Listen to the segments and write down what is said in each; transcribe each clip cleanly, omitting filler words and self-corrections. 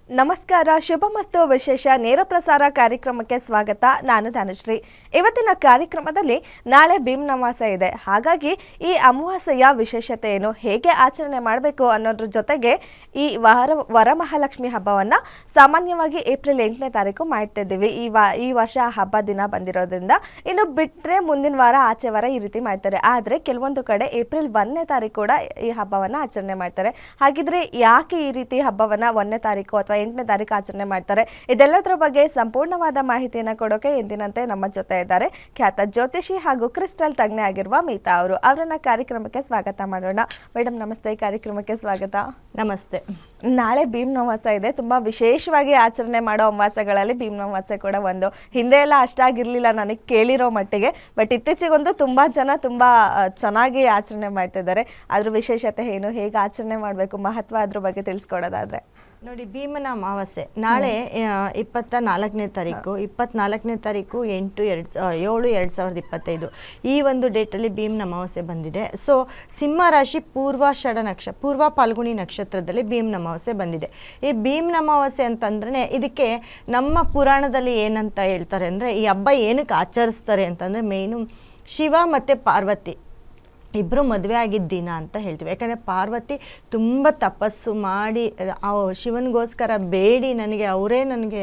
ನಮಸ್ಕಾರ, ಶುಭಮಸ್ತು ವಿಶೇಷ ನೇರ ಪ್ರಸಾರ ಕಾರ್ಯಕ್ರಮಕ್ಕೆ ಸ್ವಾಗತ. ನಾನು ಧನುಶ್ರೀ. ಇವತ್ತಿನ ಕಾರ್ಯಕ್ರಮದಲ್ಲಿ ನಾಳೆ ಭೀಮನವಾಸೆ ಇದೆ. ಹಾಗಾಗಿ ಈ ಅಮಾವಾಸ್ಯೆಯ ವಿಶೇಷತೆ ಏನು, ಹೇಗೆ ಆಚರಣೆ ಮಾಡಬೇಕು ಅನ್ನೋದ್ರ ಜೊತೆಗೆ ಈ ವರಮಹಾಲಕ್ಷ್ಮಿ ಹಬ್ಬವನ್ನು ಸಾಮಾನ್ಯವಾಗಿ ಏಪ್ರಿಲ್ 8ನೇ ತಾರೀಕು ಮಾಡ್ತಿದ್ದೀವಿ. ಈ ವರ್ಷ ಹಬ್ಬ ದಿನ ಬಂದಿರೋದ್ರಿಂದ ಇನ್ನು ಬಿಟ್ಟರೆ ಮುಂದಿನ ವಾರ ಆಚೆ ವಾರ ಈ ರೀತಿ ಮಾಡ್ತಾರೆ. ಆದರೆ ಕೆಲವೊಂದು ಕಡೆ ಏಪ್ರಿಲ್ 1ನೇ ತಾರೀಕು ಕೂಡ ಈ ಹಬ್ಬವನ್ನು ಆಚರಣೆ ಮಾಡ್ತಾರೆ. ಹಾಗಿದ್ರೆ ಯಾಕೆ ಈ ರೀತಿ ಹಬ್ಬವನ್ನು 1ನೇ ತಾರೀಕು ಅಥವಾ 8ನೇ ತಾರೀಕು ಆಚರಣೆ ಮಾಡ್ತಾರೆ, ಇದೆಲ್ಲದರ ಬಗ್ಗೆ ಸಂಪೂರ್ಣವಾದ ಮಾಹಿತಿಯನ್ನು ಕೊಡೋಕೆ ಎಂದಿನಂತೆ ನಮ್ಮ ಜೊತೆ ಇದ್ದಾರೆ ಖ್ಯಾತ ಜ್ಯೋತಿಷಿ ಹಾಗೂ ಕ್ರಿಸ್ಟಲ್ ತಜ್ಞೆ ಆಗಿರುವ ಮೀತಾ ಅವರು. ಅವರನ್ನ ಕಾರ್ಯಕ್ರಮಕ್ಕೆ ಸ್ವಾಗತ ಮಾಡೋಣ. ಮೇಡಮ್ ನಮಸ್ತೆ, ಕಾರ್ಯಕ್ರಮಕ್ಕೆ ಸ್ವಾಗತ. ನಮಸ್ತೆ. ನಾಳೆ ಭೀಮನವಾಸೆ ಇದೆ. ತುಂಬ ವಿಶೇಷವಾಗಿ ಆಚರಣೆ ಮಾಡೋ ಅಮಾವಾಸ್ಯೆಗಳಲ್ಲಿ ಭೀಮನವಾಸೆ ಕೂಡ ಒಂದು. ಹಿಂದೆ ಎಲ್ಲ ಅಷ್ಟಾಗಿರಲಿಲ್ಲ ನನಗೆ ಕೇಳಿರೋ ಮಟ್ಟಿಗೆ, ಬಟ್ ಇತ್ತೀಚೆಗೊಂದು ತುಂಬ ಜನ ತುಂಬ ಚೆನ್ನಾಗಿ ಆಚರಣೆ ಮಾಡ್ತಿದ್ದಾರೆ. ಅದ್ರ ವಿಶೇಷತೆ ಏನು, ಹೇಗೆ ಆಚರಣೆ ಮಾಡಬೇಕು, ಮಹತ್ವ ಅದ್ರ ಬಗ್ಗೆ ತಿಳಿಸ್ಕೊಡೋದಾದ್ರೆ ನೋಡಿ, ಭೀಮನ ಅಮಾವಾಸ್ಯೆ ನಾಳೆ 24ನೇ ತಾರೀಕು 24ನೇ ತಾರೀಕು 8/7/2025 ಈ ಒಂದು ಡೇಟಲ್ಲಿ ಭೀಮನ ಅಮಾವಾಸ್ಯೆ ಬಂದಿದೆ. ಸೊ ಸಿಂಹ ರಾಶಿ ಪೂರ್ವ ಫಾಲ್ಗುಣಿ ನಕ್ಷತ್ರದಲ್ಲಿ ಭೀಮನ ಅಮಾವಾಸ್ಯೆ ಬಂದಿದೆ. ಈ ಭೀಮನ ಅಮಾವಾಸ್ಯೆ ಅಂತಂದ್ರೆ ಇದಕ್ಕೆ ನಮ್ಮ ಪುರಾಣದಲ್ಲಿ ಏನಂತ ಹೇಳ್ತಾರೆ ಅಂದರೆ, ಈ ಹಬ್ಬ ಏನಕ್ಕೆ ಆಚರಿಸ್ತಾರೆ ಅಂತಂದರೆ ಮೇಯ್ನು ಶಿವ ಮತ್ತು ಪಾರ್ವತಿ ಇಬ್ಬರು ಮದುವೆ ಆಗಿದ್ದ ದಿನ ಅಂತ ಹೇಳ್ತೀವಿ. ಯಾಕಂದರೆ ಪಾರ್ವತಿ ತುಂಬ ತಪಸ್ಸು ಮಾಡಿ ಶಿವನಿಗೋಸ್ಕರ ಬೇಡಿ ಅವರೇ ನನಗೆ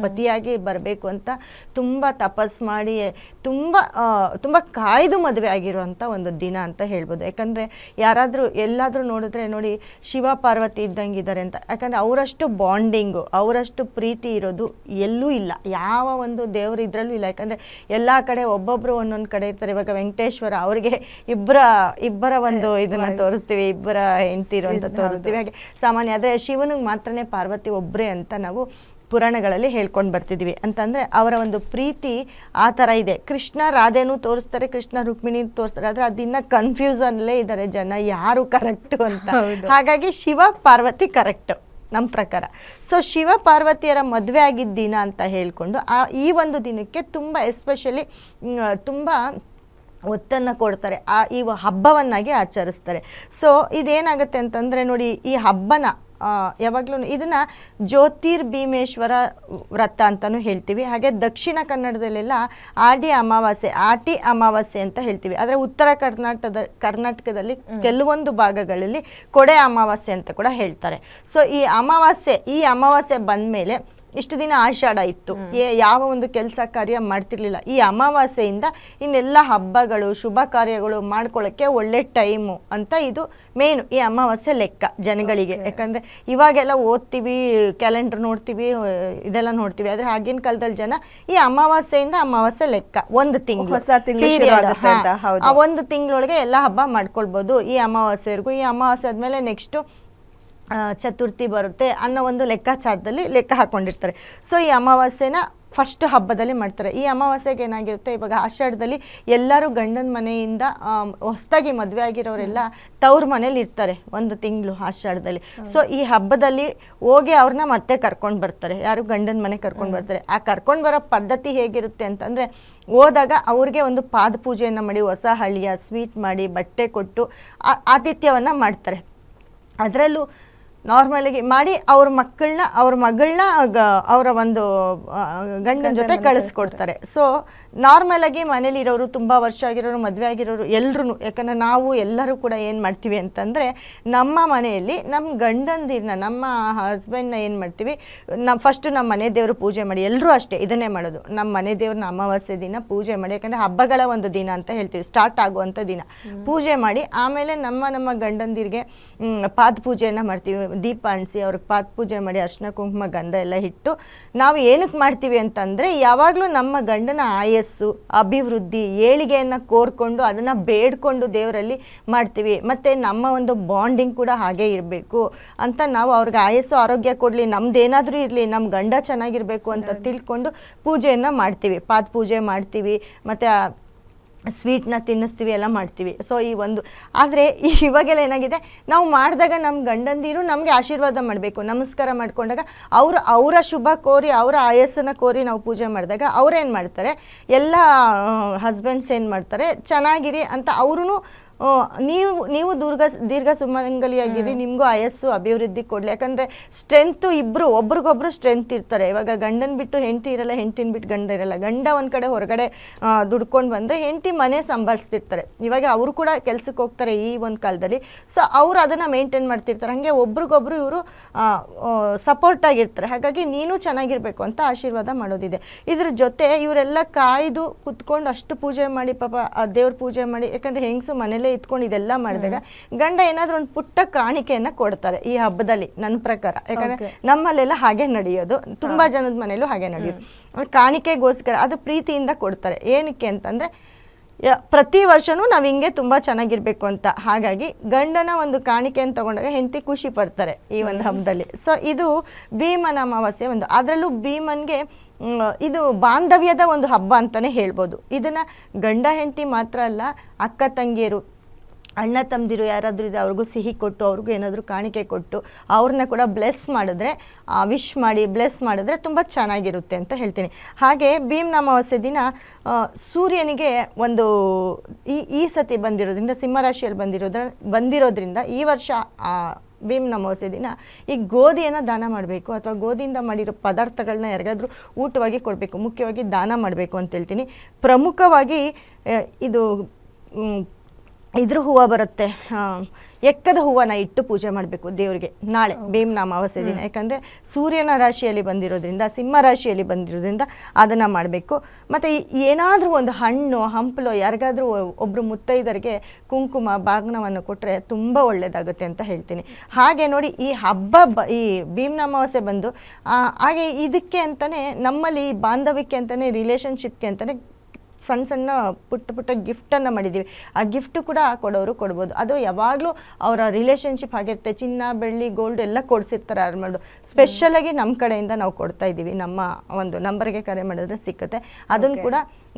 ಪತಿಯಾಗಿ ಬರಬೇಕು ಅಂತ ತುಂಬ ತಪಸ್ಸು ಮಾಡಿ ತುಂಬ ಕಾಯ್ದು ಮದುವೆ ಆಗಿರುವಂಥ ಒಂದು ದಿನ ಅಂತ ಹೇಳ್ಬೋದು. ಯಾಕಂದರೆ ಎಲ್ಲಾದರೂ ನೋಡಿದ್ರೆ ನೋಡಿ, ಶಿವ ಪಾರ್ವತಿ ಇದ್ದಂಗಿದ್ದಾರೆ ಅಂತ. ಯಾಕಂದರೆ ಅವರಷ್ಟು ಬಾಂಡಿಂಗು, ಅವರಷ್ಟು ಪ್ರೀತಿ ಇರೋದು ಎಲ್ಲೂ ಇಲ್ಲ, ಯಾವ ಒಂದು ದೇವರು ಇದರಲ್ಲೂ ಇಲ್ಲ. ಯಾಕಂದರೆ ಎಲ್ಲ ಕಡೆ ಒಬ್ಬೊಬ್ಬರು ಒಂದೊಂದು ಕಡೆ ಇರ್ತಾರೆ. ಇವಾಗ ವೆಂಕಟೇಶ್ವರ ಅವರಿಗೆ ಇಬ್ಬರ ಒಂದು ಇದನ್ನ ತೋರಿಸ್ತೀವಿ, ಇಬ್ಬರ ಹೆಂಡತಿರು ಅಂತ ತೋರಿಸ್ತೀವಿ. ಹಾಗೆ ಸಾಮಾನ್ಯ. ಆದರೆ ಶಿವನಿಗೆ ಮಾತ್ರನೇ ಪಾರ್ವತಿ ಒಬ್ಬರೇ ಅಂತ ನಾವು ಪುರಾಣಗಳಲ್ಲಿ ಹೇಳ್ಕೊಂಡು ಬರ್ತಿದ್ದೀವಿ. ಅಂತಂದರೆ ಅವರ ಒಂದು ಪ್ರೀತಿ ಆ ಥರ ಇದೆ. ಕೃಷ್ಣ ರಾಧೆನೂ ತೋರಿಸ್ತಾರೆ, ಕೃಷ್ಣ ರುಕ್ಮಿಣಿ ತೋರಿಸ್ತಾರೆ. ಆದರೆ ಅದನ್ನ ಕನ್ಫ್ಯೂಸನ್ಲೇ ಇದ್ದಾರೆ ಜನ, ಯಾರು ಕರೆಕ್ಟು ಅಂತ. ಹಾಗಾಗಿ ಶಿವ ಪಾರ್ವತಿ ಕರೆಕ್ಟು ನಮ್ಮ ಪ್ರಕಾರ. ಸೊ ಶಿವ ಪಾರ್ವತಿಯರ ಮದುವೆ ಆಗಿದ್ದ ದಿನ ಅಂತ ಹೇಳ್ಕೊಂಡು ಈ ಒಂದು ದಿನಕ್ಕೆ ತುಂಬ ಎಸ್ಪೆಷಲಿ ತುಂಬ ಒತ್ತನ್ನು ಕೊಡ್ತಾರೆ, ಈ ಹಬ್ಬವನ್ನಾಗಿ ಆಚರಿಸ್ತಾರೆ. ಸೊ ಇದೇನಾಗುತ್ತೆ ಅಂತಂದರೆ ನೋಡಿ, ಈ ಹಬ್ಬನ ಯಾವಾಗಲೂ ಇದನ್ನು ಜ್ಯೋತಿರ್ಭೀಮೇಶ್ವರ ವ್ರತ ಅಂತಲೂ ಹೇಳ್ತೀವಿ. ಹಾಗೆ ದಕ್ಷಿಣ ಕನ್ನಡದಲ್ಲೆಲ್ಲ ಆಟಿ ಅಮಾವಾಸ್ಯೆ ಅಂತ ಹೇಳ್ತೀವಿ. ಆದರೆ ಉತ್ತರ ಕರ್ನಾಟಕದಲ್ಲಿ ಕೆಲವೊಂದು ಭಾಗಗಳಲ್ಲಿ ಕೊಡೆ ಅಮಾವಾಸ್ಯೆ ಅಂತ ಕೂಡ ಹೇಳ್ತಾರೆ. ಸೊ ಈ ಅಮಾವಾಸ್ಯೆ ಬಂದ ಮೇಲೆ ಇಷ್ಟು ದಿನ ಆಷಾಢ ಇತ್ತು, ಯಾವ ಒಂದು ಕೆಲಸ ಕಾರ್ಯ ಮಾಡ್ತಿರ್ಲಿಲ್ಲ. ಈ ಅಮಾವಾಸ್ಯೆಯಿಂದ ಇನ್ನೆಲ್ಲ ಹಬ್ಬಗಳು ಶುಭ ಕಾರ್ಯಗಳು ಮಾಡ್ಕೊಳ್ಳೋಕ್ಕೆ ಒಳ್ಳೆ ಟೈಮು ಅಂತ ಇದು ಮೇನು ಈ ಅಮಾವಾಸ್ಯೆ ಲೆಕ್ಕ ಜನಗಳಿಗೆ. ಯಾಕಂದರೆ ಇವಾಗೆಲ್ಲ ಓದ್ತೀವಿ, ಕ್ಯಾಲೆಂಡರ್ ನೋಡ್ತೀವಿ, ಇದೆಲ್ಲ ನೋಡ್ತೀವಿ. ಆದರೆ ಆಗಿನ ಕಾಲದಲ್ಲಿ ಜನ ಈ ಅಮಾವಾಸ್ಯೆ ಲೆಕ್ಕ ಒಂದು ತಿಂಗಳು, ಒಂದು ತಿಂಗಳೊಳಗೆ ಎಲ್ಲ ಹಬ್ಬ ಮಾಡ್ಕೊಳ್ಬೋದು ಈ ಅಮಾವಾಸ್ಯೆವರೆಗೂ. ಈ ಅಮಾವಾಸ್ಯೆ ಆದಮೇಲೆ ನೆಕ್ಸ್ಟು ಚತುರ್ಥಿ ಬರುತ್ತೆ ಅನ್ನೋ ಒಂದು ಲೆಕ್ಕಾಚಾರದಲ್ಲಿ ಲೆಕ್ಕ ಹಾಕ್ಕೊಂಡಿರ್ತಾರೆ. ಸೊ ಈ ಅಮಾವಾಸ್ಯೆನ ಫಸ್ಟ್ ಹಬ್ಬದಲ್ಲಿ ಮಾಡ್ತಾರೆ. ಈ ಅಮಾವಾಸ್ಯೆಗೆ ಏನಾಗಿರುತ್ತೆ, ಇವಾಗ ಆಷಾಢದಲ್ಲಿ ಎಲ್ಲರೂ ಗಂಡನ ಮನೆಯಿಂದ ಹೊಸದಾಗಿ ಮದುವೆ ಆಗಿರೋರೆಲ್ಲ ತವ್ರ ಮನೇಲಿ ಇರ್ತಾರೆ ಒಂದು ತಿಂಗಳು ಆಷಾಢದಲ್ಲಿ. ಸೊ ಈ ಹಬ್ಬದಲ್ಲಿ ಹೋಗಿ ಅವ್ರನ್ನ ಮತ್ತೆ ಕರ್ಕೊಂಡು ಬರ್ತಾರೆ, ಯಾರು ಗಂಡನ ಮನೆ ಕರ್ಕೊಂಡು ಬರ್ತಾರೆ. ಆ ಕರ್ಕೊಂಡು ಬರೋ ಪದ್ಧತಿ ಹೇಗಿರುತ್ತೆ ಅಂತಂದರೆ, ಹೋದಾಗ ಅವ್ರಿಗೆ ಒಂದು ಪಾದ ಪೂಜೆಯನ್ನು ಮಾಡಿ, ಹೊಸ ಹಳಿಯ ಸ್ವೀಟ್ ಮಾಡಿ, ಬಟ್ಟೆ ಕೊಟ್ಟು ಆತಿಥ್ಯವನ್ನು ಮಾಡ್ತಾರೆ. ಅದರಲ್ಲೂ ನಾರ್ಮಲಾಗಿ ಮಾಡಿ ಅವ್ರ ಮಗಳನ್ನ ಅವರ ಒಂದು ಗಂಡನ ಜೊತೆ ಕಳಿಸ್ಕೊಡ್ತಾರೆ. ಸೊ ನಾರ್ಮಲಾಗಿ ಮನೇಲಿರೋರು, ತುಂಬ ವರ್ಷ ಆಗಿರೋರು, ಮದುವೆ ಆಗಿರೋರು ಎಲ್ಲರೂ, ಯಾಕಂದರೆ ನಾವು ಎಲ್ಲರೂ ಕೂಡ ಏನು ಮಾಡ್ತೀವಿ ಅಂತಂದರೆ, ನಮ್ಮ ಮನೆಯಲ್ಲಿ ನಮ್ಮ ಗಂಡಂದಿರನ್ನ, ನಮ್ಮ ಹಸ್ಬೆಂಡ್ನ ಏನು ಮಾಡ್ತೀವಿ, ಫಸ್ಟು ನಮ್ಮ ಮನೆ ದೇವರು ಪೂಜೆ ಮಾಡಿ. ಎಲ್ಲರೂ ಅಷ್ಟೇ ಇದನ್ನೇ ಮಾಡೋದು, ನಮ್ಮ ಮನೆ ದೇವ್ರನ್ನ ಅಮಾವಾಸ್ಯೆ ದಿನ ಪೂಜೆ ಮಾಡಿ. ಯಾಕಂದರೆ ಹಬ್ಬಗಳ ಒಂದು ದಿನ ಅಂತ ಹೇಳ್ತೀವಿ, ಸ್ಟಾರ್ಟ್ ಆಗುವಂಥ ದಿನ ಪೂಜೆ ಮಾಡಿ. ಆಮೇಲೆ ನಮ್ಮ ಗಂಡಂದಿರಿಗೆ ಪಾದ ಪೂಜೆಯನ್ನು ಮಾಡ್ತೀವಿ, ದೀಪ ಅಣಿಸಿ ಅವ್ರಿಗೆ ಪಾದ ಪೂಜೆ ಮಾಡಿ, ಅರ್ಶಿನ ಕುಂಕುಮ ಗಂಧ ಎಲ್ಲ ಇಟ್ಟು ನಾವು ಏನಕ್ಕೆ ಮಾಡ್ತೀವಿ ಅಂತಂದರೆ, ಯಾವಾಗಲೂ ನಮ್ಮ ಗಂಡನ ಆಯಸ್ಸು, ಅಭಿವೃದ್ಧಿ, ಏಳಿಗೆಯನ್ನು ಕೋರ್ಕೊಂಡು ಅದನ್ನು ಬೇಡ್ಕೊಂಡು ದೇವರಲ್ಲಿ ಮಾಡ್ತೀವಿ. ಮತ್ತು ನಮ್ಮ ಒಂದು ಬಾಂಡಿಂಗ್ ಕೂಡ ಹಾಗೇ ಇರಬೇಕು ಅಂತ ನಾವು ಅವ್ರಿಗೆ ಆಯಸ್ಸು ಆರೋಗ್ಯ ಕೊಡಲಿ, ನಮ್ದೇನಾದರೂ ಇರಲಿ, ನಮ್ಮ ಗಂಡ ಚೆನ್ನಾಗಿರಬೇಕು ಅಂತ ತಿಳ್ಕೊಂಡು ಪೂಜೆಯನ್ನು ಮಾಡ್ತೀವಿ, ಪಾದ ಪೂಜೆ ಮಾಡ್ತೀವಿ, ಮತ್ತು ಸ್ವೀಟ್ನ ತಿನ್ನಿಸ್ತೀವಿ, ಎಲ್ಲ ಮಾಡ್ತೀವಿ. ಸೊ ಈ ಒಂದು ಆದರೆ ಇವಾಗೆಲ್ಲ ಏನಾಗಿದೆ, ನಾವು ಮಾಡಿದಾಗ ನಮ್ಮ ಗಂಡಂದಿರು ನಮಗೆ ಆಶೀರ್ವಾದ ಮಾಡಬೇಕು, ನಮಸ್ಕಾರ ಮಾಡ್ಕೊಂಡಾಗ ಅವರ ಶುಭ ಕೋರಿ, ಅವರ ಆಯಸ್ಸನ್ನು ಕೋರಿ ನಾವು ಪೂಜೆ ಮಾಡಿದಾಗ ಅವ್ರೇನು ಮಾಡ್ತಾರೆ, ಎಲ್ಲ ಹಸ್ಬೆಂಡ್ಸ್ ಏನು ಮಾಡ್ತಾರೆ, ಚೆನ್ನಾಗಿರಿ ಅಂತ ಅವ್ರೂ ನೀವು ದೀರ್ಘ ಸುಮಂಗಲಿಯಾಗಿರಿ, ನಿಮಗೂ ಆಯಸ್ಸು ಅಭಿವೃದ್ಧಿ ಕೊಡಲಿ. ಯಾಕಂದರೆ ಸ್ಟ್ರೆಂತು ಇಬ್ಬರು ಒಬ್ರಿಗೊಬ್ರು ಸ್ಟ್ರೆಂತ್ ಇರ್ತಾರೆ. ಇವಾಗ ಗಂಡನ ಬಿಟ್ಟು ಹೆಂಡತಿ ಇರಲ್ಲ, ಹೆಂಡತಿನ ಬಿಟ್ಟು ಗಂಡ ಇರಲ್ಲ. ಗಂಡ ಒಂದು ಕಡೆ ಹೊರಗಡೆ ದುಡ್ಕೊಂಡು ಬಂದರೆ ಹೆಂಡತಿ ಮನೆ ಸಂಭಾಳಿಸ್ತಿರ್ತಾರೆ. ಇವಾಗ ಅವರು ಕೂಡ ಕೆಲ್ಸಕ್ಕೆ ಹೋಗ್ತಾರೆ ಈ ಒಂದು ಕಾಲದಲ್ಲಿ. ಸೊ ಅವರು ಅದನ್ನು ಮೇಂಟೈನ್ ಮಾಡ್ತಿರ್ತಾರೆ. ಹಾಗೆ ಒಬ್ರಿಗೊಬ್ರು ಇವರು ಸಪೋರ್ಟ್ ಆಗಿರ್ತಾರೆ. ಹಾಗಾಗಿ ನೀನು ಚೆನ್ನಾಗಿರ್ಬೇಕು ಅಂತ ಆಶೀರ್ವಾದ ಮಾಡೋದಿದೆ. ಇದ್ರ ಜೊತೆ ಇವರೆಲ್ಲ ಕಾಯ್ದು ಕುತ್ಕೊಂಡು ಅಷ್ಟು ಪೂಜೆ ಮಾಡಿ ಪಾಪ ದೇವ್ರ ಪೂಜೆ ಮಾಡಿ, ಯಾಕಂದರೆ ಹೆಂಗಸು ಮನೇಲೇ ಇತ್ಕೊಂಡು ಇದೆಲ್ಲ ಮಾಡಿದಾಗ ಗಂಡ ಏನಾದರೂ ಒಂದು ಪುಟ್ಟ ಕಾಣಿಕೆಯನ್ನು ಕೊಡ್ತಾರೆ ಈ ಹಬ್ಬದಲ್ಲಿ ನನ್ನ ಪ್ರಕಾರ. ಯಾಕಂದರೆ ನಮ್ಮಲ್ಲೆಲ್ಲ ಹಾಗೆ ನಡೆಯೋದು, ತುಂಬ ಜನದ ಮನೇಲೂ ಹಾಗೆ ನಡೆಯೋದು. ಕಾಣಿಕೆಗೋಸ್ಕರ ಅದು ಪ್ರೀತಿಯಿಂದ ಕೊಡ್ತಾರೆ. ಏನಕ್ಕೆ ಅಂತಂದರೆ ಪ್ರತಿ ವರ್ಷವೂ ನಾವು ಹಿಂಗೆ ತುಂಬ ಚೆನ್ನಾಗಿರ್ಬೇಕು ಅಂತ. ಹಾಗಾಗಿ ಗಂಡನ ಒಂದು ಕಾಣಿಕೆಯನ್ನು ತಗೊಂಡಾಗ ಹೆಂಡತಿ ಖುಷಿ ಪಡ್ತಾರೆ ಈ ಒಂದು ಹಬ್ಬದಲ್ಲಿ. ಸೊ ಇದು ಭೀಮನ ಅಮಾವಾಸ್ಯೆ ಒಂದು. ಅದರಲ್ಲೂ ಭೀಮನ್ಗೆ ಇದು ಬಾಂಧವ್ಯದ ಒಂದು ಹಬ್ಬ ಅಂತಲೇ ಹೇಳ್ಬೋದು. ಇದನ್ನು ಗಂಡ ಹೆಂಡತಿ ಮಾತ್ರ ಅಲ್ಲ, ಅಕ್ಕ ತಂಗಿಯರು, ಅಣ್ಣ ತಮ್ಮದಿರು ಯಾರಾದರೂ ಇದೆ ಅವ್ರಿಗೂ ಸಿಹಿ ಕೊಟ್ಟು, ಅವ್ರಿಗೂ ಏನಾದರೂ ಕಾಣಿಕೆ ಕೊಟ್ಟು ಅವ್ರನ್ನ ಕೂಡ ಬ್ಲೆಸ್ ಮಾಡಿದ್ರೆ, ವಿಶ್ ಮಾಡಿ ಬ್ಲೆಸ್ ಮಾಡಿದ್ರೆ ತುಂಬ ಚೆನ್ನಾಗಿರುತ್ತೆ ಅಂತ ಹೇಳ್ತೀನಿ. ಹಾಗೆ ಭೀಮನ ಅಮಾವಾಸ್ಯೆ ದಿನ ಸೂರ್ಯನಿಗೆ ಒಂದು ಈ ಸತಿ ಬಂದಿರೋದ್ರಿಂದ, ಸಿಂಹರಾಶಿಯಲ್ಲಿ ಬಂದಿರೋದ್ರಿಂದ ಈ ವರ್ಷ ಭೀಮನ ಅಮಾವಾಸ್ಯೆ ದಿನ ಈ ಗೋಧಿಯನ್ನು ದಾನ ಮಾಡಬೇಕು, ಅಥವಾ ಗೋಧಿಯಿಂದ ಮಾಡಿರೋ ಪದಾರ್ಥಗಳನ್ನ ಯಾರಿಗಾದ್ರೂ ಊಟವಾಗಿ ಕೊಡಬೇಕು, ಮುಖ್ಯವಾಗಿ ದಾನ ಮಾಡಬೇಕು ಅಂತ ಹೇಳ್ತೀನಿ. ಪ್ರಮುಖವಾಗಿ ಇದು ಇದ್ರ ಹೂವು ಬರುತ್ತೆ, ಎಕ್ಕದ ಹೂವನ್ನ ಇಟ್ಟು ಪೂಜೆ ಮಾಡಬೇಕು ದೇವರಿಗೆ ನಾಳೆ ಭೀಮನ ಅಮಾವಾಸ್ಯೆ ದಿನ. ಯಾಕಂದರೆ ಸೂರ್ಯನ ರಾಶಿಯಲ್ಲಿ ಬಂದಿರೋದ್ರಿಂದ, ಸಿಂಹ ರಾಶಿಯಲ್ಲಿ ಬಂದಿರೋದ್ರಿಂದ ಅದನ್ನು ಮಾಡಬೇಕು. ಮತ್ತು ಏನಾದರೂ ಒಂದು ಹಣ್ಣು ಹಂಪಲು ಯಾರಿಗಾದರೂ ಒಬ್ಬರು ಮುತ್ತೈದರಿಗೆ ಕುಂಕುಮ ಬಾಗ್ನವನ್ನು ಕೊಟ್ಟರೆ ತುಂಬ ಒಳ್ಳೆಯದಾಗುತ್ತೆ ಅಂತ ಹೇಳ್ತೀನಿ. ಹಾಗೆ ನೋಡಿ ಈ ಹಬ್ಬ ಈ ಭೀಮನ ಅಮಾವಾಸ್ಯೆ ಬಂದು ಹಾಗೆ ಇದಕ್ಕೆ ಅಂತಲೇ ನಮ್ಮಲ್ಲಿ ಬಾಂಧವ್ಯಕ್ಕೆ ಅಂತಲೇ, ರಿಲೇಷನ್ಶಿಪ್ಗೆ ಅಂತಲೇ ಸಣ್ಣ ಪುಟ್ಟ ಗಿಫ್ಟನ್ನು ಮಾಡಿದ್ದೀವಿ. ಆ ಗಿಫ್ಟು ಕೂಡ ಕೊಡೋರು ಕೊಡ್ಬೋದು. ಅದು ಯಾವಾಗಲೂ ಅವರ ರಿಲೇಷನ್ಶಿಪ್ ಆಗಿರುತ್ತೆ. ಚಿನ್ನ ಬೆಳ್ಳಿ ಗೋಲ್ಡ್ ಎಲ್ಲ ಕೊಡಿಸಿರ್ತಾರೆ ಯಾರು ಮಾಡೋದು. ಸ್ಪೆಷಲಾಗಿ ನಮ್ಮ ಕಡೆಯಿಂದ ನಾವು ಕೊಡ್ತಾ ಇದ್ದೀವಿ. ನಮ್ಮ ಒಂದು ನಂಬರ್ಗೆ ಕರೆ ಮಾಡಿದ್ರೆ ಸಿಕ್ಕುತ್ತೆ. ಅದನ್ನು ಕೂಡ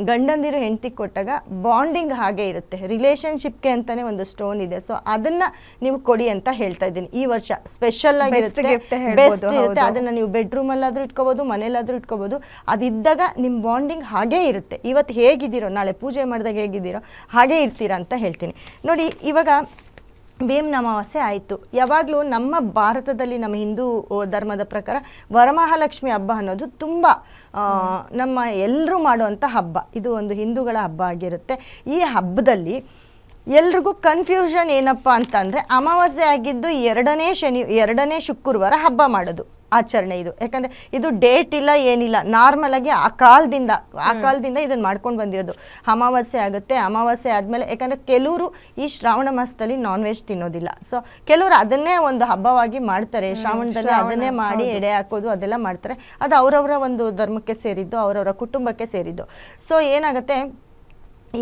ಗಂಡಂದಿರು ಹೆಂಡತಿಗೆ ಕೊಟ್ಟಾಗ ಬಾಂಡಿಂಗ್ ಹಾಗೆ ಇರುತ್ತೆ. ರಿಲೇಷನ್ಶಿಪ್ಗೆ ಅಂತಲೇ ಒಂದು ಸ್ಟೋನ್ ಇದೆ. ಸೊ ಅದನ್ನು ನೀವು ಕೊಡಿ ಅಂತ ಹೇಳ್ತಾ ಇದ್ದೀನಿ. ಈ ವರ್ಷ ಸ್ಪೆಷಲ್ ಆಗಿರುತ್ತೆ, ಬೆಸ್ಟ್ ಇರುತ್ತೆ. ಅದನ್ನು ನೀವು ಬೆಡ್ರೂಮಲ್ಲಾದರೂ ಇಟ್ಕೋಬೋದು, ಮನೇಲಾದರೂ ಇಟ್ಕೋಬೋದು. ಅದಿದ್ದಾಗ ನಿಮ್ಮ ಬಾಂಡಿಂಗ್ ಹಾಗೇ ಇರುತ್ತೆ. ಇವತ್ತು ಹೇಗಿದ್ದೀರೋ ನಾಳೆ ಪೂಜೆ ಮಾಡಿದಾಗ ಹೇಗಿದ್ದೀರೋ ಹಾಗೇ ಇರ್ತೀರಾ ಅಂತ ಹೇಳ್ತೀನಿ. ನೋಡಿ ಇವಾಗ ಭೀಮನ ಅಮಾವಾಸ್ಯೆ ಆಯಿತು. ಯಾವಾಗಲೂ ನಮ್ಮ ಭಾರತದಲ್ಲಿ, ನಮ್ಮ ಹಿಂದೂ ಧರ್ಮದ ಪ್ರಕಾರ ವರಮಹಾಲಕ್ಷ್ಮಿ ಹಬ್ಬ ಅನ್ನೋದು ತುಂಬ ನಮ್ಮ ಎಲ್ಲರೂ ಮಾಡುವಂಥ ಹಬ್ಬ. ಇದು ಒಂದು ಹಿಂದೂಗಳ ಹಬ್ಬ ಆಗಿರುತ್ತೆ. ಈ ಹಬ್ಬದಲ್ಲಿ ಎಲ್ರಿಗೂ ಕನ್ಫ್ಯೂಷನ್ ಏನಪ್ಪ ಅಂತಂದರೆ, ಅಮಾವಾಸ್ಯೆ ಆಗಿದ್ದು ಎರಡನೇ ಶುಕ್ರವಾರ ಹಬ್ಬ ಮಾಡೋದು ಆಚರಣೆ ಇದು. ಯಾಕಂದರೆ ಇದು ಡೇಟ್ ಇಲ್ಲ ಏನಿಲ್ಲ, ನಾರ್ಮಲಾಗಿ ಆ ಕಾಲದಿಂದ ಇದನ್ನು ಮಾಡ್ಕೊಂಡು ಬಂದಿರೋದು. ಅಮಾವಾಸ್ಯೆ ಆಗುತ್ತೆ, ಅಮಾವಾಸ್ಯೆ ಆದಮೇಲೆ, ಯಾಕಂದರೆ ಕೆಲವರು ಈ ಶ್ರಾವಣ ಮಾಸದಲ್ಲಿ ನಾನ್ ವೆಜ್ ತಿನ್ನೋದಿಲ್ಲ. ಸೊ ಕೆಲವರು ಅದನ್ನೇ ಒಂದು ಹಬ್ಬವಾಗಿ ಮಾಡ್ತಾರೆ. ಶ್ರಾವಣದಲ್ಲಿ ಅದನ್ನೇ ಮಾಡಿ ಎಡೆ ಹಾಕೋದು ಅದೆಲ್ಲ ಮಾಡ್ತಾರೆ. ಅದು ಅವರವರ ಒಂದು ಧರ್ಮಕ್ಕೆ ಸೇರಿದ್ದು, ಅವರವರ ಕುಟುಂಬಕ್ಕೆ ಸೇರಿದ್ದು. ಸೊ ಏನಾಗುತ್ತೆ,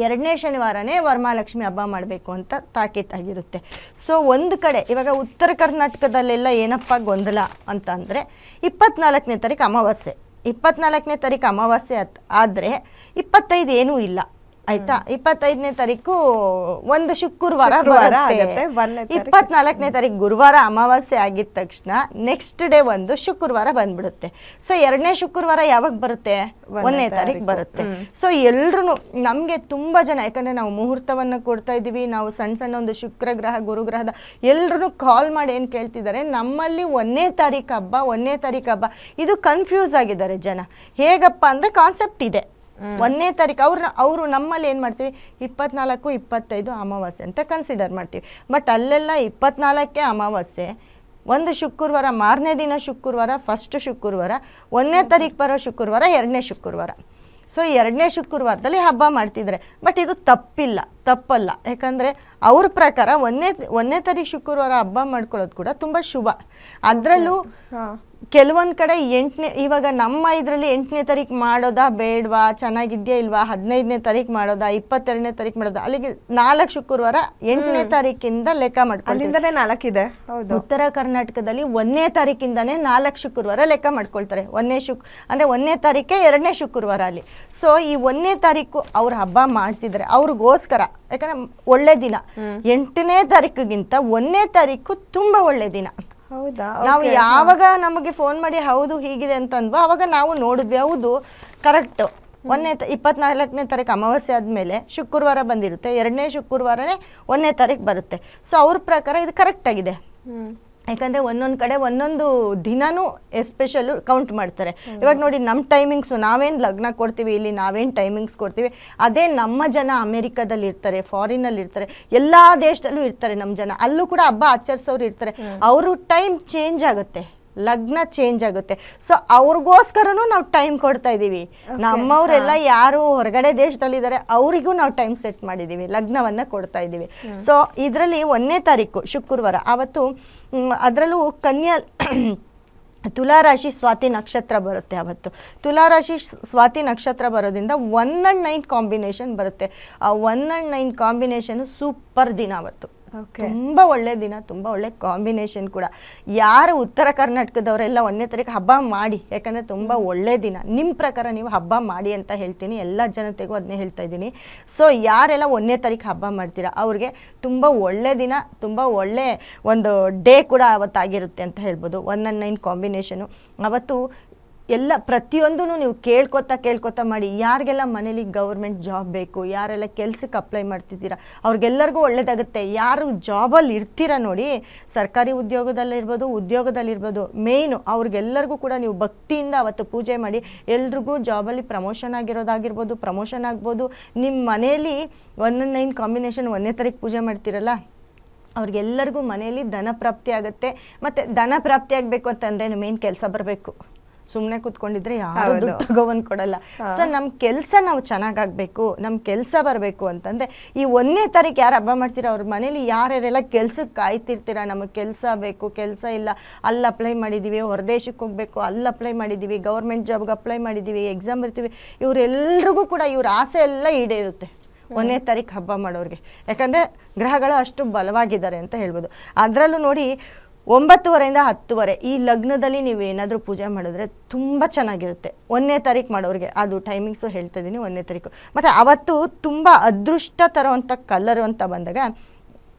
ಎರಡನೇ ಶನಿವಾರನೇ ವರಮಹಾಲಕ್ಷ್ಮಿ ಹಬ್ಬ ಮಾಡಬೇಕು ಅಂತ ತಾಕೀತಾಗಿರುತ್ತೆ. ಸೊ ಒಂದು ಕಡೆ ಇವಾಗ ಉತ್ತರ ಕರ್ನಾಟಕದಲ್ಲೆಲ್ಲ ಏನಪ್ಪ ಗೊಂದಲ ಅಂತ ಅಂದರೆ, 24ನೇ ತಾರೀಕು ಅಮಾವಾಸ್ಯೆ, 24ನೇ ತಾರೀಕು ಅಮಾವಾಸ್ಯೆ ಆದರೆ 25 ಏನೂ ಇಲ್ಲ ಆಯ್ತಾ. 25ನೇ ತಾರೀಕು ಒಂದು ಶುಕ್ರವಾರ ಬರುತ್ತೆ. 24ನೇ ತಾರೀಕು ಗುರುವಾರ ಅಮಾವಾಸ್ಯೆ ಆಗಿದ ತಕ್ಷಣ ನೆಕ್ಸ್ಟ್ ಡೇ ಒಂದು ಶುಕ್ರವಾರ ಬಂದ್ಬಿಡುತ್ತೆ. ಸೊ ಎರಡನೇ ಶುಕ್ರವಾರ ಯಾವಾಗ ಬರುತ್ತೆ, 1ನೇ ತಾರೀಕು ಬರುತ್ತೆ. ಸೊ ಎಲ್ರು ನಮಗೆ ತುಂಬ ಜನ, ಯಾಕಂದರೆ ನಾವು ಮುಹೂರ್ತವನ್ನು ಕೊಡ್ತಾ ಇದ್ದೀವಿ, ನಾವು ಸಣ್ಣ ಒಂದು ಶುಕ್ರ ಗ್ರಹ ಗುರುಗ್ರಹದ ಎಲ್ಲರೂ ಕಾಲ್ ಮಾಡಿ ಏನು ಕೇಳ್ತಿದ್ದಾರೆ, ನಮ್ಮಲ್ಲಿ 1ನೇ ತಾರೀಕು ಹಬ್ಬ ಇದು ಕನ್ಫ್ಯೂಸ್ ಆಗಿದ್ದಾರೆ ಜನ. ಹೇಗಪ್ಪ ಅಂದರೆ ಕಾನ್ಸೆಪ್ಟ್ ಇದೆ 1ನೇ ತಾರೀಕು. ಅವರು ನಮ್ಮಲ್ಲಿ ಏನು ಮಾಡ್ತೀವಿ, 24, 25 ಅಮಾವಾಸ್ಯೆ ಅಂತ ಕನ್ಸಿಡರ್ ಮಾಡ್ತೀವಿ. ಬಟ್ ಅಲ್ಲೆಲ್ಲ 24ಕ್ಕೆ ಅಮಾವಾಸ್ಯೆ, ಒಂದು ಶುಕ್ರವಾರ, ಮಾರನೇ ದಿನ ಶುಕ್ರವಾರ, ಫಸ್ಟ್ ಶುಕ್ರವಾರ, 1ನೇ ತಾರೀಕು ಬರೋ ಶುಕ್ರವಾರ, 2ನೇ ಶುಕ್ರವಾರ. ಸೊ 2ನೇ ಶುಕ್ರವಾರದಲ್ಲಿ ಹಬ್ಬ ಮಾಡ್ತಿದ್ದಾರೆ. ಬಟ್ ಇದು ತಪ್ಪಲ್ಲ. ಯಾಕಂದರೆ ಅವ್ರ ಪ್ರಕಾರ 1ನೇ ತಾರೀಕು ಶುಕ್ರವಾರ ಹಬ್ಬ ಮಾಡ್ಕೊಳ್ಳೋದು ಕೂಡ ತುಂಬ ಶುಭ. ಅದರಲ್ಲೂ ಕೆಲವೊಂದು ಕಡೆ ಇವಾಗ ನಮ್ಮ ಇದರಲ್ಲಿ 8ನೇ ತಾರೀಕು ಮಾಡೋದಾ ಬೇಡವಾ, ಚೆನ್ನಾಗಿದೆಯಾ ಇಲ್ವಾ, 15ನೇ ತಾರೀಕು ಮಾಡೋದಾ, 22ನೇ ತಾರೀಕು ಮಾಡೋದಾ, ಅಲ್ಲಿಗೆ 4 ಶುಕ್ರವಾರ 8ನೇ ತಾರೀಕಿಂದ ಲೆಕ್ಕ ಮಾಡ್ಕೊಳ್ತಾರೆ. 4 ಇದೆ. ಉತ್ತರ ಕರ್ನಾಟಕದಲ್ಲಿ 1ನೇ ತಾರೀಕಿಂದಾನೇ 4 ಶುಕ್ರವಾರ ಲೆಕ್ಕ ಮಾಡ್ಕೊಳ್ತಾರೆ. ಅಂದರೆ 1ನೇ ತಾರೀಕೆ 2ನೇ ಶುಕ್ರವಾರ ಅಲ್ಲಿ. ಸೊ ಈ 1ನೇ ತಾರೀಕು ಅವ್ರು ಹಬ್ಬ ಮಾಡ್ತಿದ್ದಾರೆ ಅವ್ರಿಗೋಸ್ಕರ. ಯಾಕಂದ್ರೆ ಒಳ್ಳೆ ದಿನ, 8ನೇ ತಾರೀಕಿಗಿಂತ 1ನೇ ತಾರೀಕು ತುಂಬ ಒಳ್ಳೆ ದಿನ. ಹೌದಾ? ನಾವು ಯಾವಾಗ ನಮಗೆ ಫೋನ್ ಮಾಡಿ ಹೌದು ಹೀಗಿದೆ ಅಂತಂದ್ವೋ ಅವಾಗ ನಾವು ನೋಡಿದ್ವಿ, ಹೌದು ಕರೆಕ್ಟ್ ಒಂದನೇ 24ನೇ ತಾರೀಕು ಅಮಾವಾಸ್ಯೆ ಆದಮೇಲೆ ಶುಕ್ರವಾರ ಬಂದಿರುತ್ತೆ, 2ನೇ ಶುಕ್ರವಾರನೇ 1ನೇ ತಾರೀಕು ಬರುತ್ತೆ. ಸೊ ಅವ್ರ ಪ್ರಕಾರ ಇದು ಕರೆಕ್ಟ್ ಆಗಿದೆ. ಯಾಕಂದರೆ ಒಂದೊಂದು ಕಡೆ ಒಂದೊಂದು ದಿನನೂ ಎಸ್ಪೆಷಲ್ಲು ಕೌಂಟ್ ಮಾಡ್ತಾರೆ. ಇವಾಗ ನೋಡಿ ನಮ್ಮ ಟೈಮಿಂಗ್ಸು, ನಾವೇನು ಲಗ್ನ ಕೊಡ್ತೀವಿ ಇಲ್ಲಿ, ನಾವೇನು ಟೈಮಿಂಗ್ಸ್ ಕೊಡ್ತೀವಿ, ಅದೇ ನಮ್ಮ ಜನ ಅಮೇರಿಕಾದಲ್ಲಿ ಇರ್ತಾರೆ, ಫಾರಿನಲ್ಲಿ ಇರ್ತಾರೆ, ಎಲ್ಲ ದೇಶದಲ್ಲೂ ಇರ್ತಾರೆ ನಮ್ಮ ಜನ. ಅಲ್ಲೂ ಕೂಡ ಹಬ್ಬ ಆಚರಿಸೋರು ಇರ್ತಾರೆ. ಅವರು ಟೈಮ್ ಚೇಂಜ್ ಆಗುತ್ತೆ, ಲಗ್ನ ಚೇಂಜ್ ಆಗುತ್ತೆ. ಸೊ ಅವ್ರಿಗೋಸ್ಕರನೂ ನಾವು ಟೈಮ್ ಕೊಡ್ತಾ ಇದ್ದೀವಿ. ನಮ್ಮವರೆಲ್ಲ ಯಾರು ಹೊರಗಡೆ ದೇಶದಲ್ಲಿದ್ದಾರೆ ಅವರಿಗೂ ನಾವು ಟೈಮ್ ಸೆಟ್ ಮಾಡಿದ್ದೀವಿ, ಲಗ್ನವನ್ನು ಕೊಡ್ತಾ ಇದ್ದೀವಿ. ಸೊ ಇದರಲ್ಲಿ 1ನೇ ತಾರೀಕು ಶುಕ್ರವಾರ ಆವತ್ತು, ಅದರಲ್ಲೂ ಕನ್ಯಾ ತುಲಾರಾಶಿ ಸ್ವಾತಿ ನಕ್ಷತ್ರ ಬರುತ್ತೆ ಆವತ್ತು. ತುಲಾರಾಶಿ ಸ್ವಾತಿ ನಕ್ಷತ್ರ ಬರೋದ್ರಿಂದ 1 and 9 ಕಾಂಬಿನೇಷನ್ ಬರುತ್ತೆ. ಆ 1 and 9 ಕಾಂಬಿನೇಷನು ಸೂಪರ್ ದಿನ ಅವತ್ತು. ತುಂಬ ಒಳ್ಳೆ ದಿನ, ತುಂಬ ಒಳ್ಳೆ ಕಾಂಬಿನೇಷನ್ ಕೂಡ. ಯಾರು ಉತ್ತರ ಕರ್ನಾಟಕದವರೆಲ್ಲ 1ನೇ ತಾರೀಕು ಹಬ್ಬ ಮಾಡಿ, ಯಾಕಂದರೆ ತುಂಬ ಒಳ್ಳೆ ದಿನ. ನಿಮ್ಮ ಪ್ರಕಾರ ನೀವು ಹಬ್ಬ ಮಾಡಿ ಅಂತ ಹೇಳ್ತೀನಿ, ಎಲ್ಲ ಜನತೆಗೂ ಅದನ್ನೇ ಹೇಳ್ತಾ ಇದ್ದೀನಿ. ಸೊ ಯಾರೆಲ್ಲ 1ನೇ ತಾರೀಕು ಹಬ್ಬ ಮಾಡ್ತೀರಾ ಅವ್ರಿಗೆ ತುಂಬ ಒಳ್ಳೆ ದಿನ, ತುಂಬ ಒಳ್ಳೆ ಒಂದು ಡೇ ಕೂಡ ಅವತ್ತಾಗಿರುತ್ತೆ ಅಂತ ಹೇಳ್ಬೋದು. 1 and 9 ಕಾಂಬಿನೇಷನು ಅವತ್ತು ಎಲ್ಲ ಪ್ರತಿಯೊಂದೂ ನೀವು ಕೇಳ್ಕೊತಾ ಮಾಡಿ. ಯಾರಿಗೆಲ್ಲ ಮನೇಲಿ ಗೌರ್ಮೆಂಟ್ ಜಾಬ್ ಬೇಕು, ಯಾರೆಲ್ಲ ಕೆಲ್ಸಕ್ಕೆ ಅಪ್ಲೈ ಮಾಡ್ತಿದ್ದೀರಾ ಅವ್ರಿಗೆಲ್ಲರಿಗೂ ಒಳ್ಳೇದಾಗುತ್ತೆ. ಯಾರು ಜಾಬಲ್ಲಿ ಇರ್ತೀರ ನೋಡಿ, ಸರ್ಕಾರಿ ಉದ್ಯೋಗದಲ್ಲಿರ್ಬೋದು, ಮೇಯ್ನು ಅವ್ರಿಗೆಲ್ಲರಿಗೂ ಕೂಡ ನೀವು ಭಕ್ತಿಯಿಂದ ಅವತ್ತು ಪೂಜೆ ಮಾಡಿ. ಎಲ್ರಿಗೂ ಜಾಬಲ್ಲಿ ಪ್ರಮೋಷನ್ ಆಗಿರೋದಾಗಿರ್ಬೋದು, ಪ್ರಮೋಷನ್ ಆಗ್ಬೋದು. ನಿಮ್ಮ ಮನೆಯಲ್ಲಿ 1 and 9 ಕಾಂಬಿನೇಷನ್ 1ನೇ ತಾರೀಕು ಪೂಜೆ ಮಾಡ್ತೀರಲ್ಲ, ಅವ್ರಿಗೆಲ್ಲರಿಗೂ ಮನೆಯಲ್ಲಿ ಧನ ಪ್ರಾಪ್ತಿ ಆಗುತ್ತೆ. ಮತ್ತು ಧನ ಪ್ರಾಪ್ತಿ ಆಗಬೇಕು ಅಂತಂದರೆ ಮೇನ್ ಕೆಲಸ ಬರಬೇಕು. ಸುಮ್ಮನೆ ಕೂತ್ಕೊಂಡಿದ್ರೆ ಯಾರು ದುಡ್ಡು ತಗೊಬಂದು ಕೊಡಲ್ಲ. ಸೊ ನಮ್ಮ ಕೆಲಸ ನಾವು ಚೆನ್ನಾಗಾಗಬೇಕು, ನಮ್ಮ ಕೆಲಸ ಬರಬೇಕು ಅಂತಂದರೆ ಈ 1ನೇ ತಾರೀಕು ಯಾರು ಹಬ್ಬ ಮಾಡ್ತೀರ ಅವ್ರ ಮನೇಲಿ ಯಾರ್ಯಾರೆಲ್ಲ ಕೆಲ್ಸಕ್ಕೆ ಕಾಯ್ತಿರ್ತೀರ, ನಮಗೆ ಕೆಲಸ ಬೇಕು, ಕೆಲಸ ಇಲ್ಲ, ಅಲ್ಲಿ ಅಪ್ಲೈ ಮಾಡಿದ್ದೀವಿ, ಹೊರದೇಶಕ್ಕೆ ಹೋಗಬೇಕು, ಅಲ್ಲಿ ಅಪ್ಲೈ ಮಾಡಿದ್ದೀವಿ, ಗೌರ್ಮೆಂಟ್ ಜಾಬ್ಗೆ ಅಪ್ಲೈ ಮಾಡಿದ್ದೀವಿ, ಎಕ್ಸಾಮ್ ಬರ್ತೀವಿ, ಇವರೆಲ್ರಿಗೂ ಕೂಡ ಇವ್ರ ಆಸೆ ಎಲ್ಲ ಈಡೇರುತ್ತೆ 1ನೇ ತಾರೀಕು ಹಬ್ಬ ಮಾಡೋರಿಗೆ. ಯಾಕಂದರೆ ಗ್ರಹಗಳು ಅಷ್ಟು ಬಲವಾಗಿದ್ದಾರೆ ಅಂತ ಹೇಳ್ಬೋದು. ಅದರಲ್ಲೂ ನೋಡಿ 9:30 ಇಂದ 10:00 ಈ ಲಗ್ನದಲ್ಲಿ ನೀವು ಏನಾದರೂ ಪೂಜೆ ಮಾಡಿದ್ರೆ ತುಂಬ ಚೆನ್ನಾಗಿರುತ್ತೆ. 1ನೇ ತಾರೀಕು ಮಾಡೋರಿಗೆ ಅದು ಟೈಮಿಂಗ್ಸು ಹೇಳ್ತಾ ಇದ್ದೀನಿ. 1ನೇ ತಾರೀಕು ಮತ್ತು ಅವತ್ತು ತುಂಬ ಅದೃಷ್ಟ ತರುವಂಥ ಕಲರು ಅಂತ ಬಂದಾಗ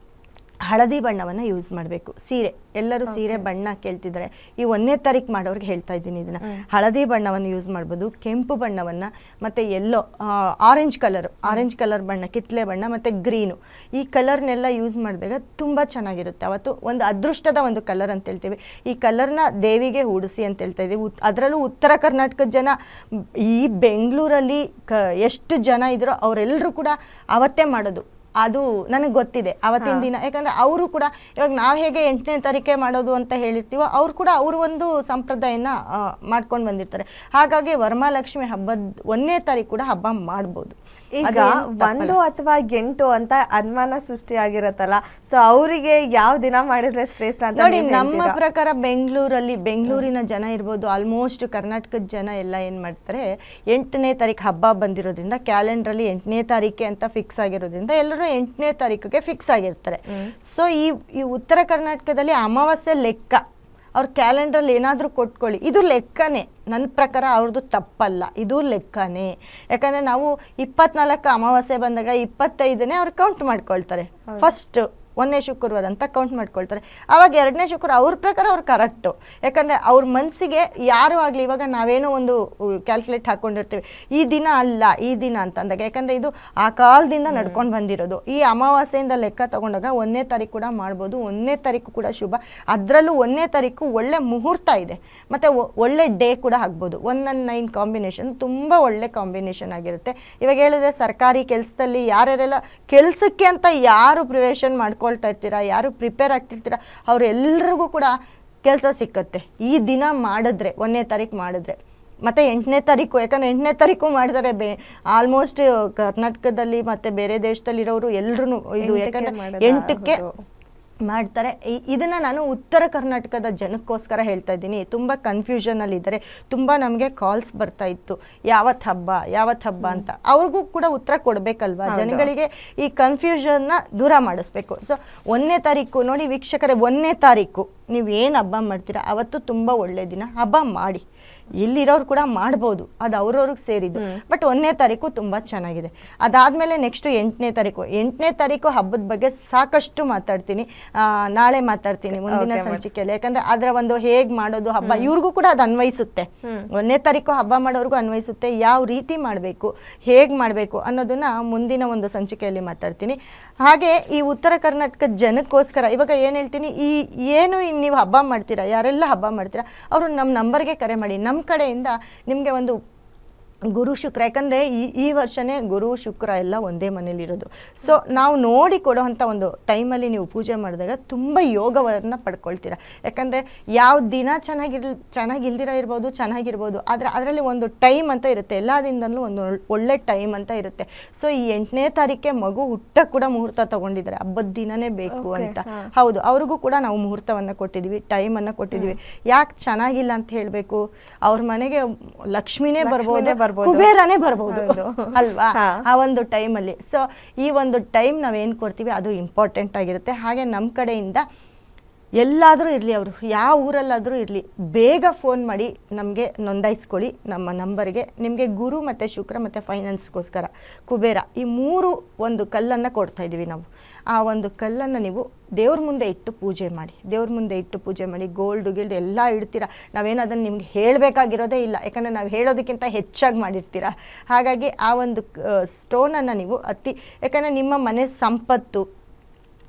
ಹಳದಿ ಬಣ್ಣವನ್ನು ಯೂಸ್ ಮಾಡಬೇಕು. ಸೀರೆ, ಎಲ್ಲರೂ ಸೀರೆ ಬಣ್ಣ ಕೇಳ್ತಿದ್ದಾರೆ. ಈ 1ನೇ ತಾರೀಕು ಮಾಡೋರಿಗೆ ಹೇಳ್ತಾ ಇದ್ದೀನಿ ಇದನ್ನು. ಹಳದಿ ಬಣ್ಣವನ್ನು ಯೂಸ್ ಮಾಡ್ಬೋದು, ಕೆಂಪು ಬಣ್ಣವನ್ನು, ಮತ್ತು ಎಲ್ಲೋ ಆರೆಂಜ್ ಕಲರ್ ಬಣ್ಣ, ಕಿತ್ತಲೆ ಬಣ್ಣ ಮತ್ತು ಗ್ರೀನು, ಈ ಕಲರ್ನೆಲ್ಲ ಯೂಸ್ ಮಾಡಿದಾಗ ತುಂಬ ಚೆನ್ನಾಗಿರುತ್ತೆ. ಅವತ್ತು ಒಂದು ಅದೃಷ್ಟದ ಒಂದು ಕಲರ್ ಅಂತ ಹೇಳ್ತೀವಿ. ಈ ಕಲರ್ನ ದೇವಿಗೆ ಹೂಡಿಸಿ ಅಂತ ಹೇಳ್ತಾ ಇದ್ದೀವಿ. ಅದರಲ್ಲೂ ಉತ್ತರ ಕರ್ನಾಟಕದ ಜನ, ಈ ಬೆಂಗಳೂರಲ್ಲಿ ಎಷ್ಟು ಜನ ಇದ್ರೋ ಅವರೆಲ್ಲರೂ ಕೂಡ ಅವತ್ತೇ ಮಾಡೋದು. ಅದು ನನಗೆ ಗೊತ್ತಿದೆ ಅವತ್ತಿನ ದಿನ. ಯಾಕಂದರೆ ಅವರು ಕೂಡ ಇವಾಗ ನಾವು ಹೇಗೆ 8ನೇ ತಾರೀಕೆ ಮಾಡೋದು ಅಂತ ಹೇಳಿರ್ತೀವೋ ಅವ್ರು ಕೂಡ ಅವರು ಒಂದು ಸಂಪ್ರದಾಯನ ಮಾಡ್ಕೊಂಡು ಬಂದಿರ್ತಾರೆ. ಹಾಗಾಗಿ ವರಮಹಾಲಕ್ಷ್ಮಿ ಹಬ್ಬದ 1ನೇ ತಾರೀಕು ಕೂಡ ಹಬ್ಬ ಮಾಡ್ಬೋದು. ಈಗ 1 ಅಥವಾ 8 ಅಂತ ಅನುಮಾನ ಸೃಷ್ಟಿಯಾಗಿರತ್ತಲ್ಲ, ಸೊ ಅವರಿಗೆ ಯಾವ ದಿನ ಮಾಡಿದ್ರೆ ಶ್ರೇಷ್ಠ ಅಂತ ನೋಡಿ. ನಮ್ಮ ಪ್ರಕಾರ ಬೆಂಗಳೂರಿನ ಜನ ಇರ್ಬೋದು, ಆಲ್ಮೋಸ್ಟ್ ಕರ್ನಾಟಕದ ಜನ ಎಲ್ಲ ಏನು ಮಾಡ್ತಾರೆ, 8ನೇ ತಾರೀಕು ಹಬ್ಬ ಬಂದಿರೋದ್ರಿಂದ ಕ್ಯಾಲೆಂಡ್ರಲ್ಲಿ 8ನೇ ತಾರೀಕೆ ಅಂತ ಫಿಕ್ಸ್ ಆಗಿರೋದ್ರಿಂದ ಎಲ್ಲರೂ 8ನೇ ತಾರೀಕಿಗೆ ಫಿಕ್ಸ್ ಆಗಿರ್ತಾರೆ. ಸೊ ಈ ಉತ್ತರ ಕರ್ನಾಟಕದಲ್ಲಿ ಅಮಾವಾಸ್ಯೆ ಲೆಕ್ಕ, ಅವ್ರ ಕ್ಯಾಲೆಂಡ್ರಲ್ಲಿ ಏನಾದರೂ ಕೊಟ್ಕೊಳ್ಳಿ, ಇದು ಲೆಕ್ಕನೇ. ನನ್ನ ಪ್ರಕಾರ ಅವ್ರದ್ದು ತಪ್ಪಲ್ಲ, ಇದು ಲೆಕ್ಕನೇ. ಯಾಕಂದರೆ ನಾವು 24 ಅಮಾವಾಸ್ಯೆ ಬಂದಾಗ 25ನೇ ಅವ್ರು ಕೌಂಟ್ ಮಾಡ್ಕೊಳ್ತಾರೆ. ಫಸ್ಟ್ 1ನೇ ಶುಕ್ರವಾರ ಅಂತ ಕೌಂಟ್ ಮಾಡ್ಕೊಳ್ತಾರೆ. ಆವಾಗ 2ನೇ ಶುಕ್ರವಾರ ಅವ್ರ ಪ್ರಕಾರ ಅವ್ರು ಕರೆಕ್ಟು. ಯಾಕಂದರೆ ಅವ್ರ ಮನಸ್ಸಿಗೆ ಯಾರೂ ಆಗಲಿ, ಇವಾಗ ನಾವೇನೋ ಒಂದು ಕ್ಯಾಲ್ಕುಲೇಟ್ ಹಾಕ್ಕೊಂಡಿರ್ತೀವಿ, ಈ ದಿನ ಅಲ್ಲ ಈ ದಿನ ಅಂತಂದಾಗ, ಯಾಕಂದರೆ ಇದು ಆ ಕಾಲದಿಂದ ನಡ್ಕೊಂಡು ಬಂದಿರೋದು. ಈ ಅಮಾವಾಸ್ಯೆಯಿಂದ ಲೆಕ್ಕ ತೊಗೊಂಡಾಗ 1ನೇ ತಾರೀಕು ಕೂಡ ಮಾಡ್ಬೋದು. 1ನೇ ತಾರೀಕು ಕೂಡ ಶುಭ. ಅದರಲ್ಲೂ 1ನೇ ತಾರೀಕು ಒಳ್ಳೆ ಮುಹೂರ್ತ ಇದೆ, ಮತ್ತು ಒಳ್ಳೆ ಡೇ ಕೂಡ ಆಗ್ಬೋದು. 1 and 9 ಕಾಂಬಿನೇಷನ್ ತುಂಬ ಒಳ್ಳೆ ಕಾಂಬಿನೇಷನ್ ಆಗಿರುತ್ತೆ. ಇವಾಗ ಹೇಳಿದ್ರೆ ಸರ್ಕಾರಿ ಕೆಲಸದಲ್ಲಿ ಯಾರ್ಯಾರೆಲ್ಲ ಕೆಲಸಕ್ಕೆ ಅಂತ ಯಾರು ಪ್ರಿಪರೇಷನ್ ಮಾಡ್ಕೊಳ್ತಾ ಇರ್ತೀರಾ, ಯಾರು ಪ್ರಿಪೇರ್ ಆಗ್ತಿರ್ತೀರಾ, ಅವರೆಲ್ಲರಿಗೂ ಕೂಡ ಕೆಲಸ ಸಿಕ್ಕತ್ತೆ ಈ ದಿನ ಮಾಡಿದ್ರೆ, 1ನೇ ತಾರೀಕು ಮಾಡಿದ್ರೆ. ಮತ್ತು 8ನೇ ತಾರೀಕು, ಯಾಕಂದರೆ 8ನೇ ತಾರೀಕು ಮಾಡಿದರೆ ಆಲ್ಮೋಸ್ಟ್ ಕರ್ನಾಟಕದಲ್ಲಿ ಮತ್ತು ಬೇರೆ ದೇಶದಲ್ಲಿರೋರು ಎಲ್ಲರೂ ಇದು ಯಾಕಂದರೆ 8ಕ್ಕೆ ಮಾಡ್ತಾರೆ. ಇದನ್ನು ನಾನು ಉತ್ತರ ಕರ್ನಾಟಕದ ಜನಕ್ಕೋಸ್ಕರ ಹೇಳ್ತಾ ಇದ್ದೀನಿ. ತುಂಬ ಕನ್ಫ್ಯೂಷನಲ್ಲಿದ್ದಾರೆ, ತುಂಬ ನಮಗೆ ಕಾಲ್ಸ್ ಬರ್ತಾ ಇತ್ತು ಯಾವತ್ತು ಹಬ್ಬ ಅಂತ. ಅವ್ರಿಗೂ ಕೂಡ ಉತ್ತರ ಕೊಡಬೇಕಲ್ವಾ, ಜನಗಳಿಗೆ ಈ ಕನ್ಫ್ಯೂಷನ್ನ ದೂರ ಮಾಡಿಸ್ಬೇಕು. ಸೊ 1ನೇ ತಾರೀಕು ನೋಡಿ ವೀಕ್ಷಕರೇ, 1ನೇ ತಾರೀಕು ನೀವು ಏನು ಹಬ್ಬ ಮಾಡ್ತೀರಾ ಅವತ್ತು ತುಂಬ ಒಳ್ಳೆಯ ದಿನ, ಹಬ್ಬ ಮಾಡಿ. ಇಲ್ಲಿರೋರು ಕೂಡ ಮಾಡ್ಬೋದು, ಅದು ಅವ್ರವ್ರಿಗೆ ಸೇರಿದ್ದು. ಬಟ್ 1ನೇ ತಾರೀಕು ತುಂಬ ಚೆನ್ನಾಗಿದೆ. ಅದಾದಮೇಲೆ ನೆಕ್ಸ್ಟು 8ನೇ ತಾರೀಕು. 8ನೇ ತಾರೀಕು ಹಬ್ಬದ ಬಗ್ಗೆ ಸಾಕಷ್ಟು ಮಾತಾಡ್ತೀನಿ, ನಾಳೆ ಮಾತಾಡ್ತೀನಿ ಮುಂದಿನ ಸಂಚಿಕೆಯಲ್ಲಿ. ಯಾಕಂದರೆ ಅದರ ಒಂದು ಹೇಗೆ ಮಾಡೋದು ಹಬ್ಬ ಇವ್ರಿಗೂ ಕೂಡ ಅದು ಅನ್ವಯಿಸುತ್ತೆ. 1ನೇ ತಾರೀಕು ಹಬ್ಬ ಮಾಡೋರ್ಗೂ ಅನ್ವಯಿಸುತ್ತೆ. ಯಾವ ರೀತಿ ಮಾಡಬೇಕು, ಹೇಗೆ ಮಾಡಬೇಕು ಅನ್ನೋದನ್ನ ಮುಂದಿನ ಒಂದು ಸಂಚಿಕೆಯಲ್ಲಿ ಮಾತಾಡ್ತೀನಿ. ಹಾಗೆ ಈ ಉತ್ತರ ಕರ್ನಾಟಕದ ಜನಕ್ಕೋಸ್ಕರ ಇವಾಗ ಏನು ಹೇಳ್ತೀನಿ, ಏನು ನೀವು ಹಬ್ಬ ಮಾಡ್ತೀರಾ, ಯಾರೆಲ್ಲ ಹಬ್ಬ ಮಾಡ್ತೀರಾ ಅವರು ನಮ್ಮ ನಂಬರ್ಗೆ ಕರೆ ಮಾಡಿ. ನಮ್ಮ ಕಡೆಯಿಂದ ನಿಮಗೆ ಒಂದು ಗುರು ಶುಕ್ರ, ಯಾಕಂದರೆ ಈ ವರ್ಷನೇ ಗುರು ಶುಕ್ರ ಎಲ್ಲ ಒಂದೇ ಮನೇಲಿರೋದು. ಸೊ ನಾವು ನೋಡಿ ಕೊಡೋವಂಥ ಒಂದು ಟೈಮಲ್ಲಿ ನೀವು ಪೂಜೆ ಮಾಡಿದಾಗ ತುಂಬ ಯೋಗವನ್ನು ಪಡ್ಕೊಳ್ತೀರಾ. ಯಾಕಂದರೆ ಯಾವ ದಿನ ಚೆನ್ನಾಗಿಲ್ದಿರ ಇರ್ಬೋದು, ಚೆನ್ನಾಗಿರ್ಬೋದು, ಆದರೆ ಅದರಲ್ಲಿ ಒಂದು ಟೈಮ್ ಅಂತ ಇರುತ್ತೆ, ಎಲ್ಲ ದಿನದಲ್ಲೂ ಒಂದು ಒಳ್ಳೆ ಟೈಮ್ ಅಂತ ಇರುತ್ತೆ. ಸೊ ಈ 8ನೇ ತಾರೀಕೆ ಮಗು ಹುಟ್ಟ ಕೂಡ ಮುಹೂರ್ತ ತೊಗೊಂಡಿದ್ದಾರೆ, ಹಬ್ಬದ ದಿನನೇ ಬೇಕು ಅಂತ. ಹೌದು, ಅವ್ರಿಗೂ ಕೂಡ ನಾವು ಮುಹೂರ್ತವನ್ನು ಕೊಟ್ಟಿದ್ದೀವಿ, ಟೈಮನ್ನು ಕೊಟ್ಟಿದ್ದೀವಿ. ಯಾಕೆ ಚೆನ್ನಾಗಿಲ್ಲ ಅಂತ ಹೇಳಬೇಕು, ಅವ್ರ ಮನೆಗೆ ಲಕ್ಷ್ಮಿನೇ ಬರ್ಬೋದು, ಕುಬೇರನೇ ಬರ್ಬೋದು ಅಲ್ವಾ ಆ ಒಂದು ಟೈಮಲ್ಲಿ. ಸೊ ಈ ಒಂದು ಟೈಮ್ ನಾವೇನು ಕೊಡ್ತೀವಿ ಅದು ಇಂಪಾರ್ಟೆಂಟ್ ಆಗಿರುತ್ತೆ. ಹಾಗೆ ನಮ್ಮ ಕಡೆಯಿಂದ ಎಲ್ಲಾದರೂ ಇರಲಿ, ಅವರು ಯಾವ ಊರಲ್ಲಾದರೂ ಇರಲಿ, ಬೇಗ ಫೋನ್ ಮಾಡಿ ನಮಗೆ ನೋಂದಾಯಿಸ್ಕೊಳ್ಳಿ ನಮ್ಮ ನಂಬರ್ಗೆ. ನಿಮಗೆ ಗುರು ಮತ್ತು ಶುಕ್ರ ಮತ್ತು ಫೈನಾನ್ಸ್ಗೋಸ್ಕರ ಕುಬೇರ ಈ 3 ಒಂದು ಕಲ್ಲನ್ನು ಕೊಡ್ತಾಯಿದ್ದೀವಿ ನಾವು. ಆ ಒಂದು ಕಲ್ಲನ್ನು ನೀವು ದೇವ್ರ ಮುಂದೆ ಇಟ್ಟು ಪೂಜೆ ಮಾಡಿ, ದೇವ್ರ ಮುಂದೆ ಇಟ್ಟು ಪೂಜೆ ಮಾಡಿ. ಗೋಲ್ಡ್ ಗಿಲ್ಡ್ ಎಲ್ಲ ಇಡ್ತೀರ, ನಾವೇನು ಅದನ್ನು ನಿಮ್ಗೆ ಹೇಳಬೇಕಾಗಿರೋದೇ ಇಲ್ಲ, ಯಾಕಂದರೆ ನಾವು ಹೇಳೋದಕ್ಕಿಂತ ಹೆಚ್ಚಾಗಿ ಮಾಡಿರ್ತೀರ. ಹಾಗಾಗಿ ಆ ಒಂದು ಸ್ಟೋನನ್ನು ನೀವು ಯಾಕಂದರೆ ನಿಮ್ಮ ಮನೆ ಸಂಪತ್ತು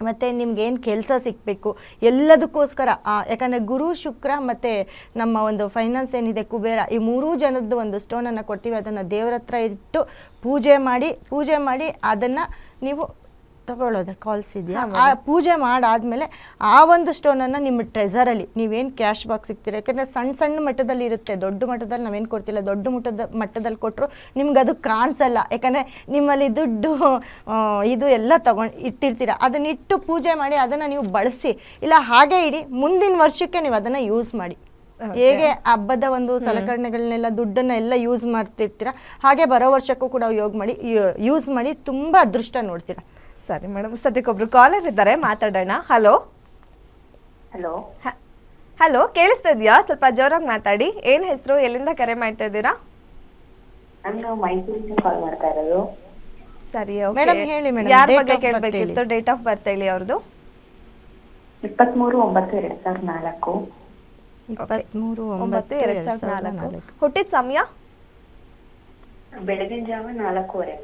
ಮತ್ತು ನಿಮ್ಗೇನು ಕೆಲಸ ಸಿಗಬೇಕು ಎಲ್ಲದಕ್ಕೋಸ್ಕರ, ಯಾಕಂದರೆ ಗುರು ಶುಕ್ರ ಮತ್ತು ನಮ್ಮ ಒಂದು ಫೈನಾನ್ಸ್ ಏನಿದೆ ಕುಬೇರ, ಈ 3 ಜನದ್ದು ಒಂದು ಸ್ಟೋನನ್ನು ಕೊಡ್ತೀವಿ. ಅದನ್ನು ದೇವ್ರ ಹತ್ರ ಇಟ್ಟು ಪೂಜೆ ಮಾಡಿ ಅದನ್ನು ನೀವು ತಗೊಳ್ಳೋದು ಕಾಲ್ಸ್ ಇದೆಯಾ, ಆ ಪೂಜೆ ಮಾಡಾದಮೇಲೆ ಆ ಒಂದು ಸ್ಟೋನನ್ನು ನಿಮ್ಮ ಟ್ರೆಸರಲ್ಲಿ ನೀವೇನು ಕ್ಯಾಶ್ ಬಾಕ್ಸ್ ಸಿಗ್ತೀರ. ಯಾಕಂದರೆ ಸಣ್ಣ ಮಟ್ಟದಲ್ಲಿ ಇರುತ್ತೆ, ದೊಡ್ಡ ಮಟ್ಟದಲ್ಲಿ ನಾವೇನು ಕೊಡ್ತಿಲ್ಲ. ದೊಡ್ಡ ಮಟ್ಟದಲ್ಲಿ ಕೊಟ್ಟರು ನಿಮ್ಗೆ ಅದು ಕಾಣಿಸಲ್ಲ, ಯಾಕಂದರೆ ನಿಮ್ಮಲ್ಲಿ ದುಡ್ಡು ಇದು ಎಲ್ಲ ಇಟ್ಟಿರ್ತೀರ. ಅದನ್ನಿಟ್ಟು ಪೂಜೆ ಮಾಡಿ ಅದನ್ನು ನೀವು ಬಳಸಿ, ಇಲ್ಲ ಹಾಗೆ ಇಡಿ, ಮುಂದಿನ ವರ್ಷಕ್ಕೆ ನೀವು ಅದನ್ನು ಯೂಸ್ ಮಾಡಿ. ಹೇಗೆ ಹಬ್ಬದ ಒಂದು ಸಲಕರಣೆಗಳನ್ನೆಲ್ಲ ದುಡ್ಡನ್ನ ಎಲ್ಲ ಯೂಸ್ ಮಾಡ್ತಿರ್ತೀರ, ಹಾಗೆ ಬರೋ ವರ್ಷಕ್ಕೂ ಕೂಡ ಯೂಸ್ ಮಾಡಿ ತುಂಬ ಅದೃಷ್ಟ ನೋಡ್ತೀರಾ. ಸರಿ ಮೇಡಮ್, ಸದ್ಯಕ್ಕೊಬ್ರು ಕಾಲರ್ ಇದ್ದಾರೆ, ಮಾತಾಡೋಣ. ಹಲೋ ಹಲೋ, ಕೇಳಿಸ್ತಾ ಇದೆಯಾ? ಸ್ವಲ್ಪ ಜೋರಾಗಿ ಮಾತಾಡಿ. ಏನ್ ಹೆಸರು, ಎಲ್ಲಿಂದ ಕರೆ ಮಾಡ್ತಾ ಇದ್ದೀರಾ? ನಾನು ಮೈಸೂರಿಂದ ಕಾಲ್ ಮಾಡ್ತಾ ಇರೋದು. ಸರಿ, ಮೇಡಮ್ ಹೇಳಿ ಮೇಡಮ್, ಯಾರ ಬಗ್ಗೆ ಕೇಳಬೇಕಿತ್ತು? ಡೇಟ್ ಆಫ್ ಬರ್ತ್ ಹೇಳಿ ಅವ್ರದ್ದು. 23/9/2004. 23/9/2004. ಹುಟ್ಟಿದ ಸಮಯ ಬೆಳಗಿನ ಜಾವ 4:30.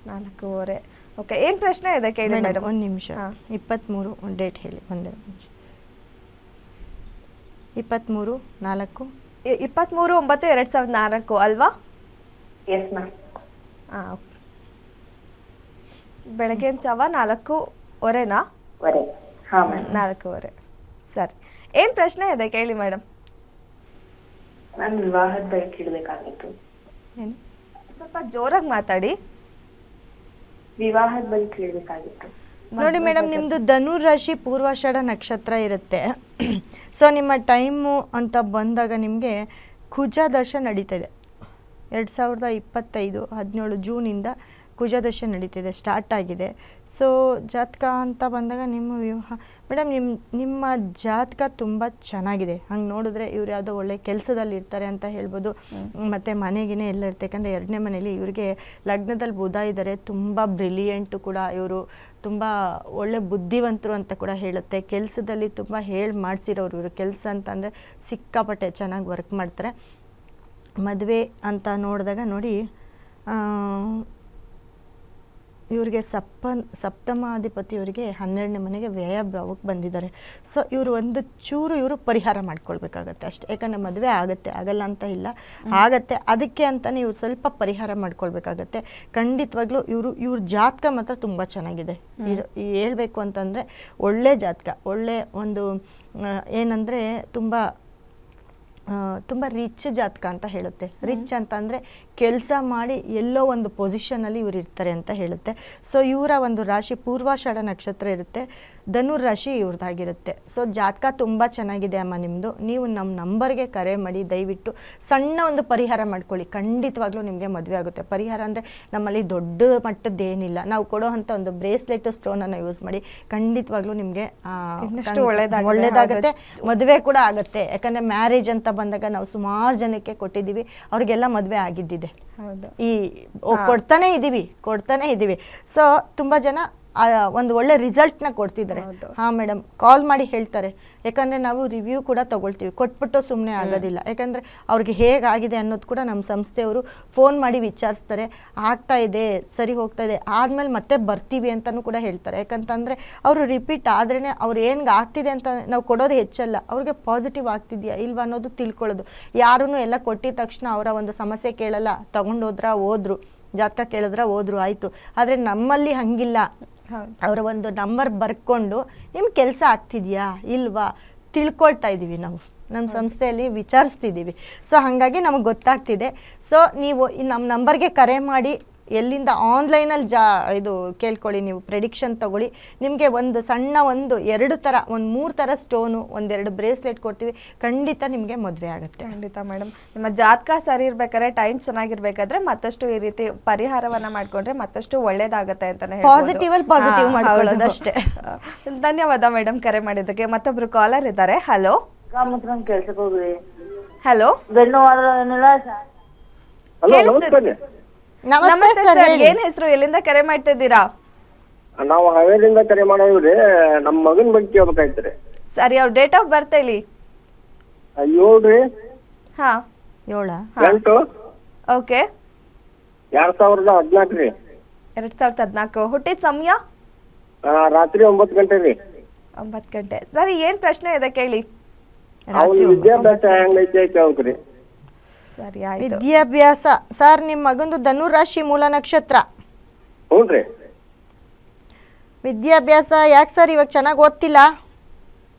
4:30. ಓಕೆ, ಏನ್ ಪ್ರಶ್ನೆ ಇದೆ ಕೇಳಿ ಮೇಡಮ್. ಒಂದು ನಿಮಿಷ. 23 ಡೇಟ್ ಹೇಳಿ, ಒಂದೇ ನಿಮಿಷ. 23/9/2004 ಅಲ್ವಾ? Yes ma'am. ಬೆಳಗಿನ ಜಾವ 4:30ನಾ? 4:30. ಸರಿ, ಏನ್ ಪ್ರಶ್ನೆ ಇದೆ ಕೇಳಿ ಮೇಡಮ್. ನಾನು ವಿವಾಹದ ಬಗ್ಗೆ ಕೇಳಬೇಕಾಗಿತ್ತು. ಏನು? ಸ್ವಲ್ಪ ಜೋರಾಗಿ ಮಾತಾಡಿ. ವಿವಾಹದ ಬಗ್ಗೆ ಕೇಳಬೇಕಾಗಿತ್ತು. ನೋಡಿ ಮೇಡಮ್, ನಿಮ್ಮದು ಧನುರ್ ರಾಶಿ ಪೂರ್ವಾಷಾಢ ನಕ್ಷತ್ರ ಇರುತ್ತೆ. ಸೊ ನಿಮ್ಮ ಟೈಮು ಅಂತ ಬಂದಾಗ ನಿಮಗೆ ಕುಜ ದಶ ನಡೀತಿದೆ. 2025 17 ಜೂನಿಂದ ಕುಜ ದಶ ನಡೀತಿದೆ, ಸ್ಟಾರ್ಟ್ ಆಗಿದೆ. ಸೊ ಜಾತಕ ಅಂತ ಬಂದಾಗ ನಿಮ್ಮ ವಿವಾಹ ಮೇಡಮ್, ನಿಮ್ಮ ಜಾತಕ ತುಂಬ ಚೆನ್ನಾಗಿದೆ. ಹಂಗೆ ನೋಡಿದ್ರೆ ಇವ್ರು ಯಾವುದೋ ಒಳ್ಳೆ ಕೆಲಸದಲ್ಲಿ ಇರ್ತಾರೆ ಅಂತ ಹೇಳ್ಬೋದು. ಮತ್ತು ಮನೆಗಿನೇ ಎಲ್ಲ ಇರುತ್ತೆ, ಯಾಕಂದರೆ 2ನೇ ಮನೇಲಿ ಇವ್ರಿಗೆ ಲಗ್ನದಲ್ಲಿ ಬುಧ ಇದ್ದಾರೆ. ತುಂಬ ಬ್ರಿಲಿಯಂಟು ಕೂಡ ಇವರು, ತುಂಬ ಒಳ್ಳೆ ಬುದ್ಧಿವಂತರು ಅಂತ ಕೂಡ ಹೇಳುತ್ತೆ. ಕೆಲಸದಲ್ಲಿ ತುಂಬ ಮಾಡಿಸಿರೋರು ಇವರು. ಕೆಲಸ ಅಂತಂದರೆ ಸಿಕ್ಕಾಪಟ್ಟೆ ಚೆನ್ನಾಗಿ ವರ್ಕ್ ಮಾಡ್ತಾರೆ. ಮದುವೆ ಅಂತ ನೋಡಿದಾಗ ನೋಡಿ, ಇವ್ರಿಗೆ ಸಪ್ತಮಾಧಿಪತಿ ಇವರಿಗೆ 12ನೇ ಮನೆಗೆ ವ್ಯಯ ಭಾವಕ್ಕೆ ಬಂದಿದ್ದಾರೆ. ಸೊ ಇವರು ಒಂದು ಚೂರು ಪರಿಹಾರ ಮಾಡ್ಕೊಳ್ಬೇಕಾಗತ್ತೆ ಅಷ್ಟೇ. ಯಾಕಂದರೆ ಮದುವೆ ಆಗಲ್ಲ ಅಂತ ಇಲ್ಲ, ಆಗತ್ತೆ. ಅದಕ್ಕೆ ಅಂತಲೇ ಇವ್ರು ಸ್ವಲ್ಪ ಪರಿಹಾರ ಮಾಡ್ಕೊಳ್ಬೇಕಾಗತ್ತೆ. ಖಂಡಿತವಾಗ್ಲೂ ಇವ್ರ ಜಾತಕ ಮಾತ್ರ ತುಂಬ ಚೆನ್ನಾಗಿದೆ. ಹೇಳ್ಬೇಕು ಅಂತಂದರೆ ಒಳ್ಳೆ ಜಾತಕ, ಒಳ್ಳೆ ಒಂದು ಏನಂದರೆ ತುಂಬ ರಿಚ್ ಜಾತಕ ಅಂತ ಹೇಳುತ್ತೆ. ರಿಚ್ ಅಂತಂದರೆ ಕೆಲಸ ಮಾಡಿ ಎಲ್ಲೋ ಒಂದು ಪೊಸಿಷನಲ್ಲಿ ಇವ್ರು ಇರ್ತಾರೆ ಅಂತ ಹೇಳುತ್ತೆ. ಸೊ ಇವರ ಒಂದು ರಾಶಿ ಪೂರ್ವಾಷಾಢ ನಕ್ಷತ್ರ ಇರುತ್ತೆ. ಧನುರ್ ರಾಶಿ ಇವ್ರದ್ದಾಗಿರುತ್ತೆ. ಸೊ ಜಾತಕ ತುಂಬ ಚೆನ್ನಾಗಿದೆ ಅಮ್ಮ ನಿಮ್ಮದು. ನೀವು ನಮ್ಮ ನಂಬರ್ಗೆ ಕರೆ ಮಾಡಿ ದಯವಿಟ್ಟು ಸಣ್ಣ ಒಂದು ಪರಿಹಾರ ಮಾಡ್ಕೊಳ್ಳಿ, ಖಂಡಿತವಾಗ್ಲೂ ನಿಮಗೆ ಮದುವೆ ಆಗುತ್ತೆ. ಪರಿಹಾರ ಅಂದರೆ ನಮ್ಮಲ್ಲಿ ದೊಡ್ಡ ಮಟ್ಟದ್ದೇನಿಲ್ಲ, ನಾವು ಕೊಡೋ ಅಂಥ ಒಂದು ಬ್ರೇಸ್ಲೆಟ್ ಸ್ಟೋನನ್ನು ಯೂಸ್ ಮಾಡಿ ಖಂಡಿತವಾಗ್ಲೂ ನಿಮಗೆ ಇನ್ನಷ್ಟು ಒಳ್ಳೇದಾಗುತ್ತೆ, ಮದುವೆ ಕೂಡ ಆಗುತ್ತೆ. ಯಾಕಂದರೆ ಮ್ಯಾರೇಜ್ ಅಂತ ಬಂದಾಗ ನಾವು ಸುಮಾರು ಜನಕ್ಕೆ ಕೊಟ್ಟಿದ್ದೀವಿ, ಅವ್ರಿಗೆಲ್ಲ ಮದುವೆ ಆಗಿದ್ದಿದೆ. ಕೊಡ್ತಾನೆ ಇದ್ದೀವಿ. ಸೊ ತುಂಬ ಜನ ಒಂದು ಒಳ್ಳೆ ರಿಸಲ್ಟ್ನ ಕೊಡ್ತಿದ್ದಾರೆ. ಹಾಂ ಮೇಡಮ್, ಕಾಲ್ ಮಾಡಿ ಹೇಳ್ತಾರೆ. ಯಾಕಂದರೆ ನಾವು ರಿವ್ಯೂ ಕೂಡ ತೊಗೊಳ್ತೀವಿ, ಕೊಟ್ಬಿಟ್ಟು ಸುಮ್ಮನೆ ಆಗೋದಿಲ್ಲ. ಯಾಕಂದರೆ ಅವ್ರಿಗೆ ಹೇಗಾಗಿದೆ ಅನ್ನೋದು ಕೂಡ ನಮ್ಮ ಸಂಸ್ಥೆಯವರು ಫೋನ್ ಮಾಡಿ ವಿಚಾರಿಸ್ತಾರೆ. ಆಗ್ತಾ ಇದೆ, ಸರಿ ಹೋಗ್ತಾ ಇದೆ, ಆದಮೇಲೆ ಮತ್ತೆ ಬರ್ತೀವಿ ಅಂತಲೂ ಕೂಡ ಹೇಳ್ತಾರೆ. ಯಾಕಂತಂದರೆ ಅವರು ರಿಪೀಟ್ ಆದ್ರೇ ಅವ್ರು ಏನ್ಗೆ ಆಗ್ತಿದೆ ಅಂತ ನಾವು ಕೊಡೋದು ಹೆಚ್ಚಲ್ಲ, ಅವ್ರಿಗೆ ಪಾಸಿಟಿವ್ ಆಗ್ತಿದೆಯಾ ಇಲ್ವಾ ಅನ್ನೋದು ತಿಳ್ಕೊಳ್ಳೋದು. ಯಾರೂ ಎಲ್ಲ ಕೊಟ್ಟಿದ ತಕ್ಷಣ ಅವರ ಒಂದು ಸಮಸ್ಯೆ ಕೇಳಲ್ಲ, ಹೋದ್ರು ಜಾತಕ ಕೇಳಿದ್ರೆ ಹೋದ್ರು ಆಯಿತು. ಆದರೆ ನಮ್ಮಲ್ಲಿ ಹಂಗಿಲ್ಲ. ಅವರ ಒಂದು ನಂಬರ್ ಬರ್ಕೊಂಡು ನಿಮ್ಮ ಕೆಲಸ ಆಗ್ತಿದೆಯಾ ಇಲ್ವಾ ತಿಳ್ಕೊಳ್ತಾ ಇದ್ದೀವಿ, ನಾವು ನಮ್ಮ ಸಂಸ್ಥೆಯಲ್ಲಿ ವಿಚಾರಿಸ್ತಿದ್ದೀವಿ. ಸೊ ಹಾಗಾಗಿ ನಮಗೆ ಗೊತ್ತಾಗ್ತಿದೆ. ಸೊ ನೀವು ನಮ್ಮ ನಂಬರ್ಗೆ ಕರೆ ಮಾಡಿ ಎಲ್ಲಿಂದ ಆನ್ಲೈನಲ್ಲಿ ಇದು ಕೇಳ್ಕೊಳ್ಳಿ, ನೀವು ಪ್ರೆಡಿಕ್ಷನ್ ತೊಗೊಳ್ಳಿ. ನಿಮಗೆ ಒಂದು ಸಣ್ಣ ಒಂದು 2 ಥರ ಒಂದು 3 ಥರ ಸ್ಟೋನು, 1-2 ಬ್ರೇಸ್ಲೆಟ್ ಕೊಡ್ತೀವಿ, ಖಂಡಿತ ನಿಮಗೆ ಮದುವೆ ಆಗುತ್ತೆ. ಖಂಡಿತ ಮೇಡಮ್. ನಿಮ್ಮ ಜಾತಕ ಸರಿ ಇರ್ಬೇಕಾದ್ರೆ, ಟೈಮ್ ಚೆನ್ನಾಗಿರ್ಬೇಕಾದ್ರೆ ಮತ್ತಷ್ಟು ಈ ರೀತಿ ಪರಿಹಾರವನ್ನ ಮಾಡ್ಕೊಂಡ್ರೆ ಮತ್ತಷ್ಟು ಒಳ್ಳೇದಾಗತ್ತೆ ಅಂತಾನೆ ಪಾಸಿಟಿವ್ ಮಾಡ್ಕೊಳ್ಳೋದು ಅಷ್ಟೇ. ಧನ್ಯವಾದ ಮೇಡಮ್ ಕರೆ ಮಾಡಿದ್ದಕ್ಕೆ. ಮತ್ತೊಬ್ರು ಕಾಲರ್ ಇದ್ದಾರೆ. ಹಲೋ ಕೆಲ್ಸಕ್ಕೆ ಹೋಗ್ರಿ. ಹಲೋ, ನಮಸ್ತೆ ಸರ್, ಏನ್ ಹೆಸರು, ಎಲ್ಲಿಂದ ಕರೆ ಮಾಡ್ತಾ ಇದ್ದೀರಾ? ನಾವು ಹಾವೇರಿಯಿಂದ ಕರೆ ಮಾಡೋದ್ರಿ. ನಮ್ಮ ಮಗನ ಬಗ್ಗೆ ಕೇಳ್ಬೇಕಾಯ್ತ್ರಿ. ಸರಿ, ಅವ್ರ ಡೇಟ್ ಆಫ್ ಬರ್ತ್ ಹೇಳಿ. 7 ಹಾ 8 ಓಕೆ 2014 ರೀ. 2014. ಹುಟ್ಟಿದ ಸಮಯ ರಾತ್ರಿ 9 ಗಂಟೆ ರೀ. 9 ಗಂಟೆ. ಸರಿ, ಏನ್ ಪ್ರಶ್ನೆ ಇದೆ ಕೇಳಿ. ಅವ್ನ ವಿದ್ಯಾಭ್ಯಾಸ ಹೆಂಗೈತೆ ಕೇಳ್ಬೇಕ್ರಿ. ಸರಿ ಆಯ್ತು. ವಿದ್ಯಾಭ್ಯಾಸ ಸರ್, ನಿಮ್ಮ ಮಗಂದು ಧನುರ್ ರಾಶಿ ಮೂಲ ನಕ್ಷತ್ರ. ಹ್ಞೂನ್ರಿ. ವಿದ್ಯಾಭ್ಯಾಸ ಯಾಕೆ ಸರ್ ಇವಾಗ ಚೆನ್ನಾಗಿ ಓದ್ತಿಲ್ಲ?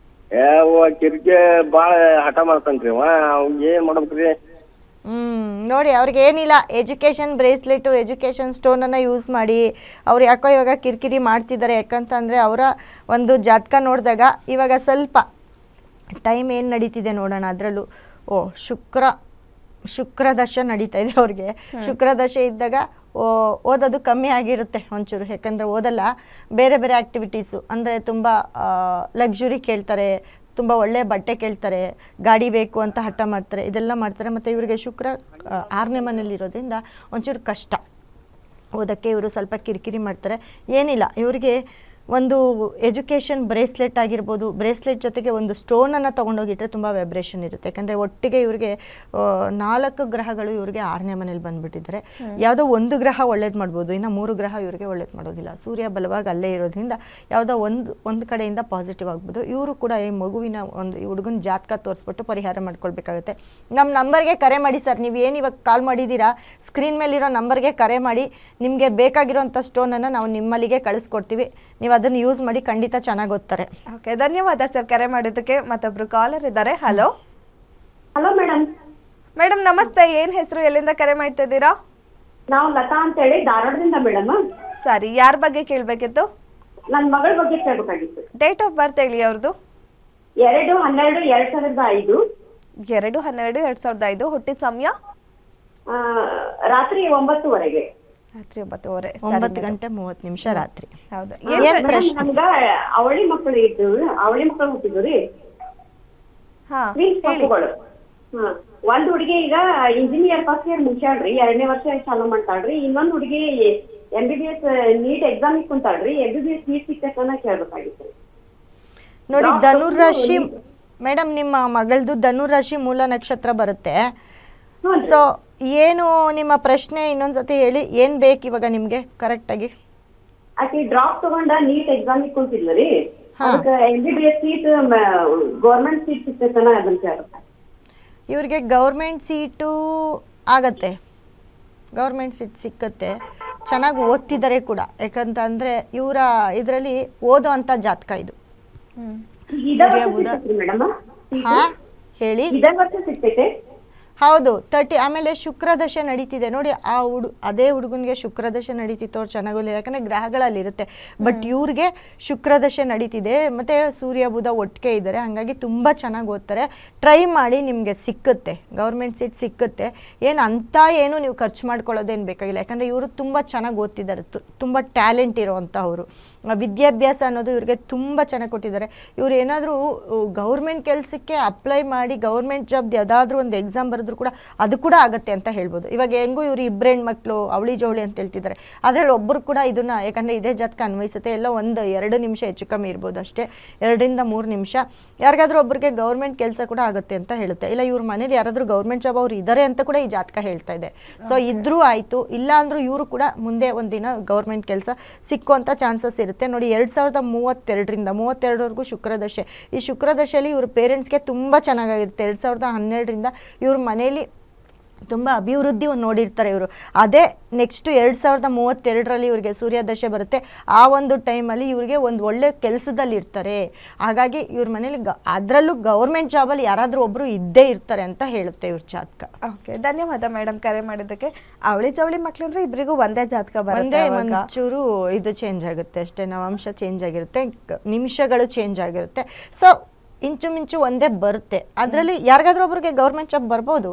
ಕಿರಿಕೆ ಭಾಳ ಹಠ ಮಾಡ್ತಾನ್ರಿ ಅವ. ಅವ್ನಿಗೆ ಏನ್ ಮಾಡ್ಬೇಕ್ರಿ? ನೋಡಿ, ಅವ್ರಿಗೆ ಏನಿಲ್ಲ, ಎಜುಕೇಷನ್ ಬ್ರೇಸ್ಲೆಟು, ಎಜುಕೇಷನ್ ಸ್ಟೋನನ್ನು ಯೂಸ್ ಮಾಡಿ. ಅವ್ರು ಯಾಕೋ ಇವಾಗ ಕಿರಿಕಿರಿ ಮಾಡ್ತಿದ್ದಾರೆ. ಯಾಕಂತಂದರೆ ಅವರ ಒಂದು ಜಾತಕ ನೋಡಿದಾಗ ಇವಾಗ ಸ್ವಲ್ಪ ಟೈಮ್ ಏನು ನಡೀತಿದೆ ನೋಡೋಣ. ಅದರಲ್ಲೂ ಶುಕ್ರ ದಶೆ ನಡೀತಾ ಇದೆ ಅವ್ರಿಗೆ. ಶುಕ್ರ ದಶೆ ಇದ್ದಾಗ ಓದೋದು ಕಮ್ಮಿ ಆಗಿರುತ್ತೆ ಒಂಚೂರು. ಯಾಕಂದರೆ ಓದಲ್ಲ, ಬೇರೆ ಬೇರೆ ಆ್ಯಕ್ಟಿವಿಟೀಸು ಅಂದರೆ ತುಂಬ ಲಕ್ಸುರಿ ಕೇಳ್ತಾರೆ, ತುಂಬ ಒಳ್ಳೆಯ ಬಟ್ಟೆ ಕೇಳ್ತಾರೆ, ಗಾಡಿ ಬೇಕು ಅಂತ ಹಠ ಮಾಡ್ತಾರೆ, ಇದೆಲ್ಲ ಮಾಡ್ತಾರೆ. ಮತ್ತು ಇವರಿಗೆ ಶುಕ್ರ 6ನೇ ಮನೇಲಿರೋದ್ರಿಂದ ಒಂಚೂರು ಕಷ್ಟ ಓದೋಕ್ಕೆ. ಇವರು ಸ್ವಲ್ಪ ಕಿರಿಕಿರಿ ಮಾಡ್ತಾರೆ. ಏನಿಲ್ಲ, ಇವರಿಗೆ ಒಂದು ಎಜುಕೇಷನ್ ಬ್ರೇಸ್ಲೆಟ್ ಆಗಿರ್ಬೋದು, ಬ್ರೇಸ್ಲೆಟ್ ಜೊತೆಗೆ ಒಂದು ಸ್ಟೋನನ್ನು ತೊಗೊಂಡೋಗಿಟ್ರೆ ತುಂಬ ವೈಬ್ರೇಷನ್ ಇರುತ್ತೆ. ಯಾಕಂದರೆ ಒಟ್ಟಿಗೆ ಇವರಿಗೆ 4 ಗ್ರಹಗಳು ಇವರಿಗೆ 6ನೇ ಮನೇಲಿ ಬಂದುಬಿಟ್ಟಿದ್ದಾರೆ. ಯಾವುದೋ ಒಂದು ಗ್ರಹ ಒಳ್ಳೇದು ಮಾಡ್ಬೋದು, ಇನ್ನು 3 ಗ್ರಹ ಇವರಿಗೆ ಒಳ್ಳೇದು ಮಾಡೋದಿಲ್ಲ. ಸೂರ್ಯ ಬಲವಾಗಿ ಅಲ್ಲೇ ಇರೋದ್ರಿಂದ ಯಾವುದೋ ಒಂದು ಕಡೆಯಿಂದ ಪಾಸಿಟಿವ್ ಆಗ್ಬೋದು. ಇವರು ಕೂಡ ಈ ಮಗುವಿನ ಒಂದು ಹುಡುಗನ ಜಾತಕ ತೋರಿಸ್ಬಿಟ್ಟು ಪರಿಹಾರ ಮಾಡ್ಕೊಳ್ಬೇಕಾಗುತ್ತೆ. ನಮ್ಮ ನಂಬರ್ಗೆ ಕರೆ ಮಾಡಿ ಸರ್. ನೀವು ಏನು ಇವಾಗ ಕಾಲ್ ಮಾಡಿದ್ದೀರಾ, ಸ್ಕ್ರೀನ್ ಮೇಲಿರೋ ನಂಬರ್ಗೆ ಕರೆ ಮಾಡಿ. ನಿಮಗೆ ಬೇಕಾಗಿರೋಂಥ ಸ್ಟೋನನ್ನು ನಾವು ನಿಮ್ಮಲ್ಲಿಗೆ ಕಳಿಸ್ಕೊಡ್ತೀವಿ. ನೀವು ಅದನ್ನು ಯೂಸ್ ಮಾಡಿ, ಖಂಡಿತ ಚೆನ್ನಾಗಿ ಓದ್ತಾರೆ. ಓಕೆ, ಧನ್ಯವಾದ ಸರ್ ಕರೆ ಮಾಡಿದ್ದಕ್ಕೆ. ಮತ್ತೊಬ್ರು ಕಾಲರ್ ಇದ್ದಾರೆ. Hello madam. ಮೇಡಮ್ ನಮಸ್ತೆ, ಏನ್ ಹೆಸರು, ಎಲ್ಲಿಂದ ಕರೆ ಮಾಡ್ತಾ ಇದ್ದೀರಾ? ನಾವು ಲತಾ ಅಂತ ಹೇಳಿ ಧಾರವಾಡದಿಂದ ಮೇಡಮ್. ಸರಿ, ಯಾರ ಬಗ್ಗೆ ಕೇಳಬೇಕಿತ್ತು? ನನ್ನ ಮಗಳ ಬಗ್ಗೆ ಕೇಳಬೇಕಾಗಿತ್ತು. ಡೇಟ್ ಆಫ್ ಬರ್ತ್ ಹೇಳಿ ಅವ್ರದ್ದು. 2/12/2005. 2/12/2005. ಹುಟ್ಟಿದ ಸಮಯ ರಾತ್ರಿ 9:00 ರಾತ್ರಿ 9:30. 9:30 ರಾತ್ರಿ. ಹೌದು. ನಮ್ಗ ಅವಳಿ ಮಕ್ಕಳು ಇದ್ದು, ಅವಳಿ ಮಕ್ಕಳು ಹುಟ್ಟಿದ್ರಿ. ಮಕ್ಕಳು. ಒಂದ್ ಹುಡುಗಿ ಈಗ ಇಂಜಿನಿಯರ್ ಫಸ್ಟ್ ಇಯರ್ ಮುಗ್ಸಾಳ್ರಿ, 2ನೇ ವರ್ಷ ಚಾಲೂ ಮಾಡ್ತಾಳ್ರಿ. ಇನ್ನೊಂದ್ ಹುಡುಗಿ MBBS ನೀಟ್ ಎಕ್ಸಾಮ್ ಕುಂತಾಳ್ರಿ. MBBS ನೀಟ್ ಸಿಕ್ಕನ್ನ ಕೇಳ್ಬೇಕಾಗಿತ್ತು. ನೋಡಿ, ಧನುರ್ ರಾಶಿ ಮೇಡಮ್, ನಿಮ್ಮ ಮಗಳದು ಧನುರ್ ರಾಶಿ ಮೂಲ ನಕ್ಷತ್ರ ಬರುತ್ತೆ. ಸೊ ಏನು ನಿಮ್ಮ ಪ್ರಶ್ನೆ ಇನ್ನೊಂದ್ಸತಿ ಹೇಳಿ, ಏನು ಬೇಕು ಇವಾಗ ನಿಮಗೆ ಕರೆಕ್ಟಾಗಿ? ಆಕೆ ಡ್ರಾಪ್ ತಗೊಂಡ ನೀಟ್ ಎಕ್ಸಾಮ್ ಕುಂತಿದ್ರಿ. ಅದಕ್ಕೆ MBBS ಸೀಟ್ ಗೌರ್ಮೆಂಟ್ ಸೀಟ್ ಸಿಗ್ತೈತನ ಅದನ್ನ ಕೇಳ್ಬೇಕು. ಇವ್ರಿಗೆ ಗೌರ್ಮೆಂಟ್ ಸೀಟು ಆಗತ್ತೆ, ಗೌರ್ಮೆಂಟ್ ಸೀಟ್ ಸಿಕ್ಕತ್ತೆ. ಚೆನ್ನಾಗಿ ಓದ್ತಿದ್ದಾರೆ ಕೂಡ. ಯಾಕಂತಂದರೆ ಇವರ ಇದರಲ್ಲಿ ಓದೋ ಅಂಥ ಜಾತಕ ಇದು. ಹಾಂ ಹೇಳಿ. ಹೌದು 30. ಆಮೇಲೆ ಶುಕ್ರದಶೆ ನಡೀತಿದೆ ನೋಡಿ, ಅದೇ ಹುಡುಗನಿಗೆ ಶುಕ್ರದಶೆ ನಡೀತಿತ್ತು, ಅವ್ರು ಚೆನ್ನಾಗಿಲ್ಲ, ಯಾಕಂದರೆ ಗ್ರಹಗಳಲ್ಲಿರುತ್ತೆ. ಬಟ್ ಇವ್ರಿಗೆ ಶುಕ್ರದಶೆ ನಡೀತಿದೆ, ಮತ್ತು ಸೂರ್ಯ ಬುಧ ಒಟ್ಟಿಗೆ ಇದ್ದಾರೆ, ಹಾಗಾಗಿ ತುಂಬ ಚೆನ್ನಾಗಿ ಓದ್ತಾರೆ. ಟ್ರೈ ಮಾಡಿ, ನಿಮಗೆ ಸಿಕ್ಕುತ್ತೆ, ಗೌರ್ಮೆಂಟ್ ಸೀಟ್ ಸಿಕ್ಕುತ್ತೆ. ಏನು ನೀವು ಖರ್ಚು ಮಾಡ್ಕೊಳ್ಳೋದೇನು ಬೇಕಾಗಿಲ್ಲ, ಯಾಕಂದರೆ ಇವರು ತುಂಬ ಚೆನ್ನಾಗಿ ಓದ್ತಿದ್ದಾರೆ, ತುಂಬ ಟ್ಯಾಲೆಂಟ್ ಇರೋವಂಥವ್ರು. ವಿದ್ಯಾಭ್ಯಾಸ ಅನ್ನೋದು ಇವ್ರಿಗೆ ತುಂಬ ಚೆನ್ನಾಗಿ ಕೊಟ್ಟಿದ್ದಾರೆ. ಇವ್ರು ಏನಾದರೂ ಗೌರ್ಮೆಂಟ್ ಕೆಲಸಕ್ಕೆ ಅಪ್ಲೈ ಮಾಡಿ ಗೌರ್ಮೆಂಟ್ ಜಾಬ್ ಯಾವುದಾದ್ರೂ ಒಂದು ಎಕ್ಸಾಮ್ ಬರೆದ್ರು ಕೂಡ ಅದು ಕೂಡ ಆಗುತ್ತೆ ಅಂತ ಹೇಳ್ಬೋದು. ಇವಾಗ ಹೆಂಗೂ ಇವರು ಇಬ್ಬರು ಹೆಣ್ಮಕ್ಳು ಅವಳಿ ಜವಳಿ ಅಂತ ಹೇಳ್ತಿದ್ದಾರೆ, ಅದರಲ್ಲಿ ಒಬ್ಬರು ಕೂಡ ಇದನ್ನು, ಯಾಕಂದರೆ ಇದೇ ಜಾತಕ ಅನ್ವಯಿಸುತ್ತೆ, ಎಲ್ಲ 1-2 ನಿಮಿಷ ಹೆಚ್ಚು ಕಮ್ಮಿ ಇರ್ಬೋದು ಅಷ್ಟೇ, 2-3 ನಿಮಿಷ. ಯಾರಿಗಾದ್ರೂ ಒಬ್ಬರಿಗೆ ಗೌರ್ಮೆಂಟ್ ಕೆಲಸ ಕೂಡ ಆಗುತ್ತೆ ಅಂತ ಹೇಳುತ್ತೆ. ಇಲ್ಲ ಇವ್ರ ಮನೇಲಿ ಯಾರಾದರೂ ಗೌರ್ಮೆಂಟ್ ಜಾಬ್ ಅವ್ರು ಇದ್ದಾರೆ ಅಂತ ಕೂಡ ಈ ಜಾತಕ ಹೇಳ್ತಾ ಇದೆ. ಸೊ ಇದ್ರೂ ಆಯಿತು, ಇಲ್ಲ ಅಂದರೂ ಇವರು ಕೂಡ ಮುಂದೆ ಒಂದಿನ ಗೌರ್ಮೆಂಟ್ ಕೆಲಸ ಸಿಕ್ಕುವಂಥ ಚಾನ್ಸಸ್ ಇರುತ್ತೆ ನೋಡಿ. 2032 ಶುಕ್ರದಶೆ. ಈ ಶುಕ್ರದಶೆಯಲ್ಲಿ ಇವ್ರ ಪೇರೆಂಟ್ಸ್ಗೆ ತುಂಬ ಚೆನ್ನಾಗಿರುತ್ತೆ. 2012 ಇವ್ರ ಮನೇಲಿ ತುಂಬ ಅಭಿವೃದ್ಧಿ ನೋಡಿರ್ತಾರೆ ಇವರು. ಅದೇ ನೆಕ್ಸ್ಟ್ 2032 ಇವ್ರಿಗೆ ಸೂರ್ಯದಶೆ ಬರುತ್ತೆ. ಆ ಒಂದು ಟೈಮಲ್ಲಿ ಇವ್ರಿಗೆ ಒಂದು ಒಳ್ಳೆ ಕೆಲಸದಲ್ಲಿ ಇರ್ತಾರೆ. ಹಾಗಾಗಿ ಇವ್ರ ಮನೇಲಿ ಅದರಲ್ಲೂ ಗೌರ್ಮೆಂಟ್ ಜಾಬಲ್ಲಿ ಯಾರಾದರೂ ಒಬ್ಬರು ಇದ್ದೇ ಇರ್ತಾರೆ ಅಂತ ಹೇಳುತ್ತೆ ಇವ್ರ ಜಾತಕ. ಓಕೆ, ಧನ್ಯವಾದ ಮೇಡಮ್ ಕರೆ ಮಾಡಿದ್ದಕ್ಕೆ. ಅವಳಿ ಜವಳಿ ಮಕ್ಳು ಅಂದರೆ ಇಬ್ಬರಿಗೂ ಒಂದೇ ಜಾತಕ ಒಂದೇ, ಒಂಚೂರು ಇದು ಚೇಂಜ್ ಆಗುತ್ತೆ ಅಷ್ಟೇ, ನವಾಂಶ ಚೇಂಜ್ ಆಗಿರುತ್ತೆ, ನಿಮಿಷಗಳು ಚೇಂಜ್ ಆಗಿರುತ್ತೆ. ಸೊ ಇಂಚು ಒಂದೇ ಬರುತ್ತೆ. ಅದರಲ್ಲಿ ಯಾರಿಗಾದ್ರೂ ಒಬ್ರಿಗೆ ಗೌರ್ಮೆಂಟ್ ಜಾಬ್ ಬರ್ಬೋದು,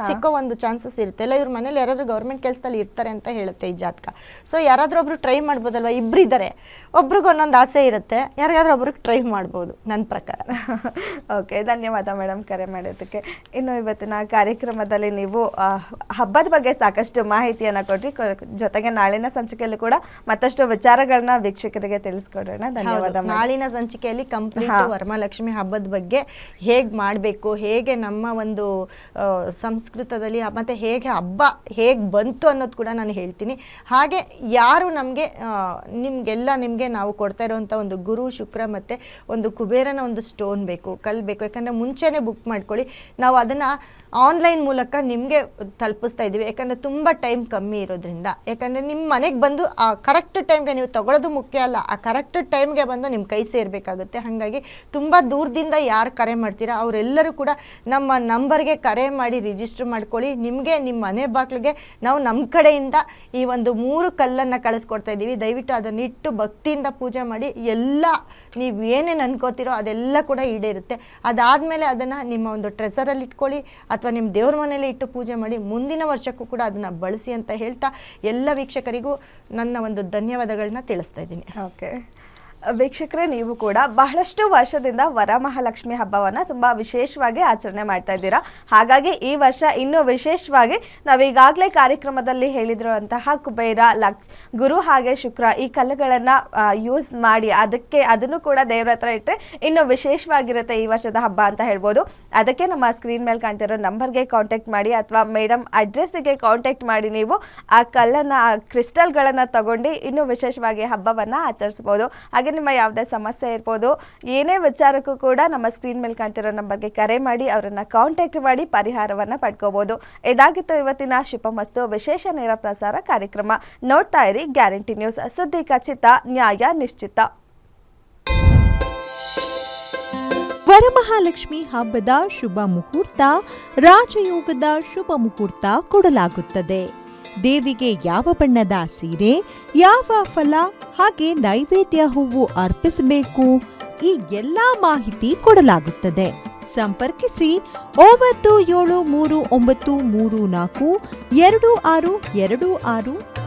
ಸಿಕ್ಕೋ ಒಂದು ಚಾನ್ಸಸ್ ಇರುತ್ತೆ. ಇಲ್ಲ ಇವ್ರ ಮನೇಲಿ ಯಾರಾದರೂ ಗೌರ್ಮೆಂಟ್ ಕೆಲಸದಲ್ಲಿ ಇರ್ತಾರೆ ಅಂತ ಹೇಳುತ್ತೆ ಈ ಜಾತಕ. ಸೊ ಯಾರಾದರೂ ಒಬ್ರು ಟ್ರೈ ಮಾಡ್ಬೋದಲ್ವ, ಇಬ್ಬರಿದ್ದಾರೆ, ಒಬ್ರಿಗೆ ಒಂದೊಂದು ಆಸೆ ಇರುತ್ತೆ, ಯಾರಿಗಾದ್ರೂ ಒಬ್ರಿಗೆ ಟ್ರೈ ಮಾಡ್ಬೋದು ನನ್ನ ಪ್ರಕಾರ. ಓಕೆ, ಧನ್ಯವಾದ ಮೇಡಮ್ ಕರೆ ಮಾಡೋದಕ್ಕೆ. ಇನ್ನು ಇವತ್ತಿನ ಕಾರ್ಯಕ್ರಮದಲ್ಲಿ ನೀವು ಹಬ್ಬದ ಬಗ್ಗೆ ಸಾಕಷ್ಟು ಮಾಹಿತಿಯನ್ನು ಕೊಟ್ರಿ, ಜೊತೆಗೆ ನಾಳಿನ ಸಂಚಿಕೆಯಲ್ಲಿ ಕೂಡ ಮತ್ತಷ್ಟು ವಿಚಾರಗಳನ್ನ ವೀಕ್ಷಕರಿಗೆ ತಿಳಿಸ್ಕೊಡೋಣ. ಧನ್ಯವಾದ. ನಾಳಿನ ಸಂಚಿಕೆಯಲ್ಲಿ ಕಂಪ್ಲೀಟ್ ವರಮಹಾಲಕ್ಷ್ಮಿ ಹಬ್ಬದ ಬಗ್ಗೆ ಹೇಗೆ ಮಾಡಬೇಕು, ಹೇಗೆ ನಮ್ಮ ಒಂದು ಸಂಸ್ಕೃತದಲ್ಲಿ ಮತ್ತು ಹೇಗೆ ಹಬ್ಬ ಹೇಗೆ ಬಂತು ಅನ್ನೋದು ಕೂಡ ನಾನು ಹೇಳ್ತೀನಿ. ಹಾಗೆ ಯಾರು ನಿಮಗೆ ನಾವು ಕೊಡ್ತಾ ಇರೋವಂಥ ಒಂದು ಗುರು ಶುಕ್ರ ಮತ್ತು ಒಂದು ಕುಬೇರನ ಒಂದು ಸ್ಟೋನ್ ಬೇಕು, ಕಲ್ಲು ಬೇಕು. ಯಾಕಂದರೆ ಮುಂಚೆನೇ ಬುಕ್ ಮಾಡ್ಕೊಳ್ಳಿ, ನಾವು ಅದನ್ನು ಆನ್ಲೈನ್ ಮೂಲಕ ನಿಮಗೆ ತಲುಪಿಸ್ತಾ ಇದ್ದೀವಿ. ಯಾಕಂದರೆ ತುಂಬ ಟೈಮ್ ಕಮ್ಮಿ ಇರೋದ್ರಿಂದ. ಯಾಕಂದರೆ ನಿಮ್ಮ ಮನೆಗೆ ಬಂದು ಆ ಕರೆಕ್ಟ್ ಟೈಮ್ಗೆ ನೀವು ತೊಗೊಳೋದು ಮುಖ್ಯ ಅಲ್ಲ, ಆ ಕರೆಕ್ಟ್ ಟೈಮ್ಗೆ ಬಂದು ನಿಮ್ಮ ಕೈ ಸೇರಬೇಕಾಗುತ್ತೆ. ಹಾಗಾಗಿ ತುಂಬ ದೂರದಿಂದ ಯಾರು ಕರೆ ಮಾಡ್ತೀರಾ ಅವರೆಲ್ಲರೂ ಕೂಡ ನಮ್ಮ ನಂಬರ್ಗೆ ಕರೆ ಮಾಡಿ ರಿಜಿಸ್ಟರ್ ಮಾಡ್ಕೊಳ್ಳಿ. ನಿಮಗೆ ನಿಮ್ಮ ಮನೆ ಬಾಗಿಲಿಗೆ ನಾವು ನಮ್ಮ ಕಡೆಯಿಂದ ಈ ಒಂದು 3 ಕಲ್ಲನ್ನು ಕಳಿಸ್ಕೊಡ್ತಾ ಇದ್ದೀವಿ. ದಯವಿಟ್ಟು ಅದನ್ನು ಇಟ್ಟು ಭಕ್ತಿಯಿಂದ ಪೂಜೆ ಮಾಡಿ. ಎಲ್ಲ ನೀವು ಏನೇನು ಅನ್ಕೋತೀರೋ ಅದೆಲ್ಲ ಕೂಡ ಈಡೇರುತ್ತೆ. ಅದಾದಮೇಲೆ ಅದನ್ನು ನಿಮ್ಮ ಒಂದು ಟ್ರೆಸರಲ್ಲಿ ಇಟ್ಕೊಳ್ಳಿ ಅಥವಾ ನಿಮ್ಮ ದೇವ್ರ ಮನೆಯಲ್ಲೇ ಇಟ್ಟು ಪೂಜೆ ಮಾಡಿ. ಮುಂದಿನ ವರ್ಷಕ್ಕೂ ಕೂಡ ಅದನ್ನು ಬಳಸಿ ಅಂತ ಹೇಳ್ತಾ ಎಲ್ಲ ವೀಕ್ಷಕರಿಗೂ ನನ್ನ ಒಂದು ಧನ್ಯವಾದಗಳನ್ನ ತಿಳಿಸ್ತಾ ಇದ್ದೀನಿ. ಓಕೆ ವೀಕ್ಷಕರೇ, ನೀವು ಕೂಡ ಬಹಳಷ್ಟು ವರ್ಷದಿಂದ ವರಮಹಾಲಕ್ಷ್ಮಿ ಹಬ್ಬವನ್ನು ತುಂಬ ವಿಶೇಷವಾಗಿ ಆಚರಣೆ ಮಾಡ್ತಾ ಇದ್ದೀರಾ. ಹಾಗಾಗಿ ಈ ವರ್ಷ ಇನ್ನೂ ವಿಶೇಷವಾಗಿ ನಾವೀಗಾಗಲೇ ಕಾರ್ಯಕ್ರಮದಲ್ಲಿ ಹೇಳಿದಿರುವಂತಹ ಕುಬೇರ, ಗುರು ಹಾಗೆ ಶುಕ್ರ ಈ ಕಲ್ಲುಗಳನ್ನು ಯೂಸ್ ಮಾಡಿ ಅದನ್ನು ಕೂಡ ದೇವ್ರ ಹತ್ರ ಇಟ್ಟರೆ ಇನ್ನೂ ವಿಶೇಷವಾಗಿರುತ್ತೆ ಈ ವರ್ಷದ ಹಬ್ಬ ಅಂತ ಹೇಳ್ಬೋದು. ಅದಕ್ಕೆ ನಮ್ಮ ಸ್ಕ್ರೀನ್ ಮೇಲೆ ಕಾಣ್ತಿರೋ ನಂಬರ್ಗೆ ಕಾಂಟ್ಯಾಕ್ಟ್ ಮಾಡಿ ಅಥವಾ ಮೇಡಮ್ ಅಡ್ರೆಸ್ಸಿಗೆ ಕಾಂಟ್ಯಾಕ್ಟ್ ಮಾಡಿ ನೀವು ಆ ಕಲ್ಲನ್ನು, ಆ ಕ್ರಿಸ್ಟಲ್ಗಳನ್ನು ತಗೊಂಡು ಇನ್ನೂ ವಿಶೇಷವಾಗಿ ಹಬ್ಬವನ್ನು ಆಚರಿಸ್ಬೋದು. ಹಾಗೆ ನಿಮ್ಮ ಯಾವುದೇ ಸಮಸ್ಯೆ ಇರ್ಬೋದು, ಏನೇ ವಿಚಾರಕ್ಕೂ ಕೂಡ ನಮ್ಮ ಸ್ಕ್ರೀನ್ ಮೇಲೆ ಕಾಣ್ತಿರೋ ನಂಬರ್ಗೆ ಕರೆ ಮಾಡಿ ಅವರನ್ನು ಕಾಂಟ್ಯಾಕ್ಟ್ ಮಾಡಿ ಪರಿಹಾರವನ್ನು ಪಡ್ಕೋಬೋದು. ಇದಾಗಿತ್ತು ಇವತ್ತಿನ ಶುಭಮಸ್ತು ವಿಶೇಷ ನೇರ ಪ್ರಸಾರ ಕಾರ್ಯಕ್ರಮ. ನೋಡ್ತಾ ಇರಿ ಗ್ಯಾರಂಟಿ ನ್ಯೂಸ್, ಸುದ್ದಿ ಖಚಿತ, ನ್ಯಾಯ ನಿಶ್ಚಿತ. ವರಮಹಾಲಕ್ಷ್ಮಿ ಹಬ್ಬದ ಶುಭ ಮುಹೂರ್ತ, ರಾಜಯೋಗದ ಶುಭ ಮುಹೂರ್ತ ಕೊಡಲಾಗುತ್ತದೆ. ದೇವಿಗೆ ಯಾವ ಬಣ್ಣದ ಸೀರೆ, ಯಾವ ಫಲ ಹಾಗೆ ನೈವೇದ್ಯ ಹೂವು ಅರ್ಪಿಸಬೇಕು, ಈ ಎಲ್ಲಾ ಮಾಹಿತಿ ಕೊಡಲಾಗುತ್ತದೆ. ಸಂಪರ್ಕಿಸಿ 9739342626.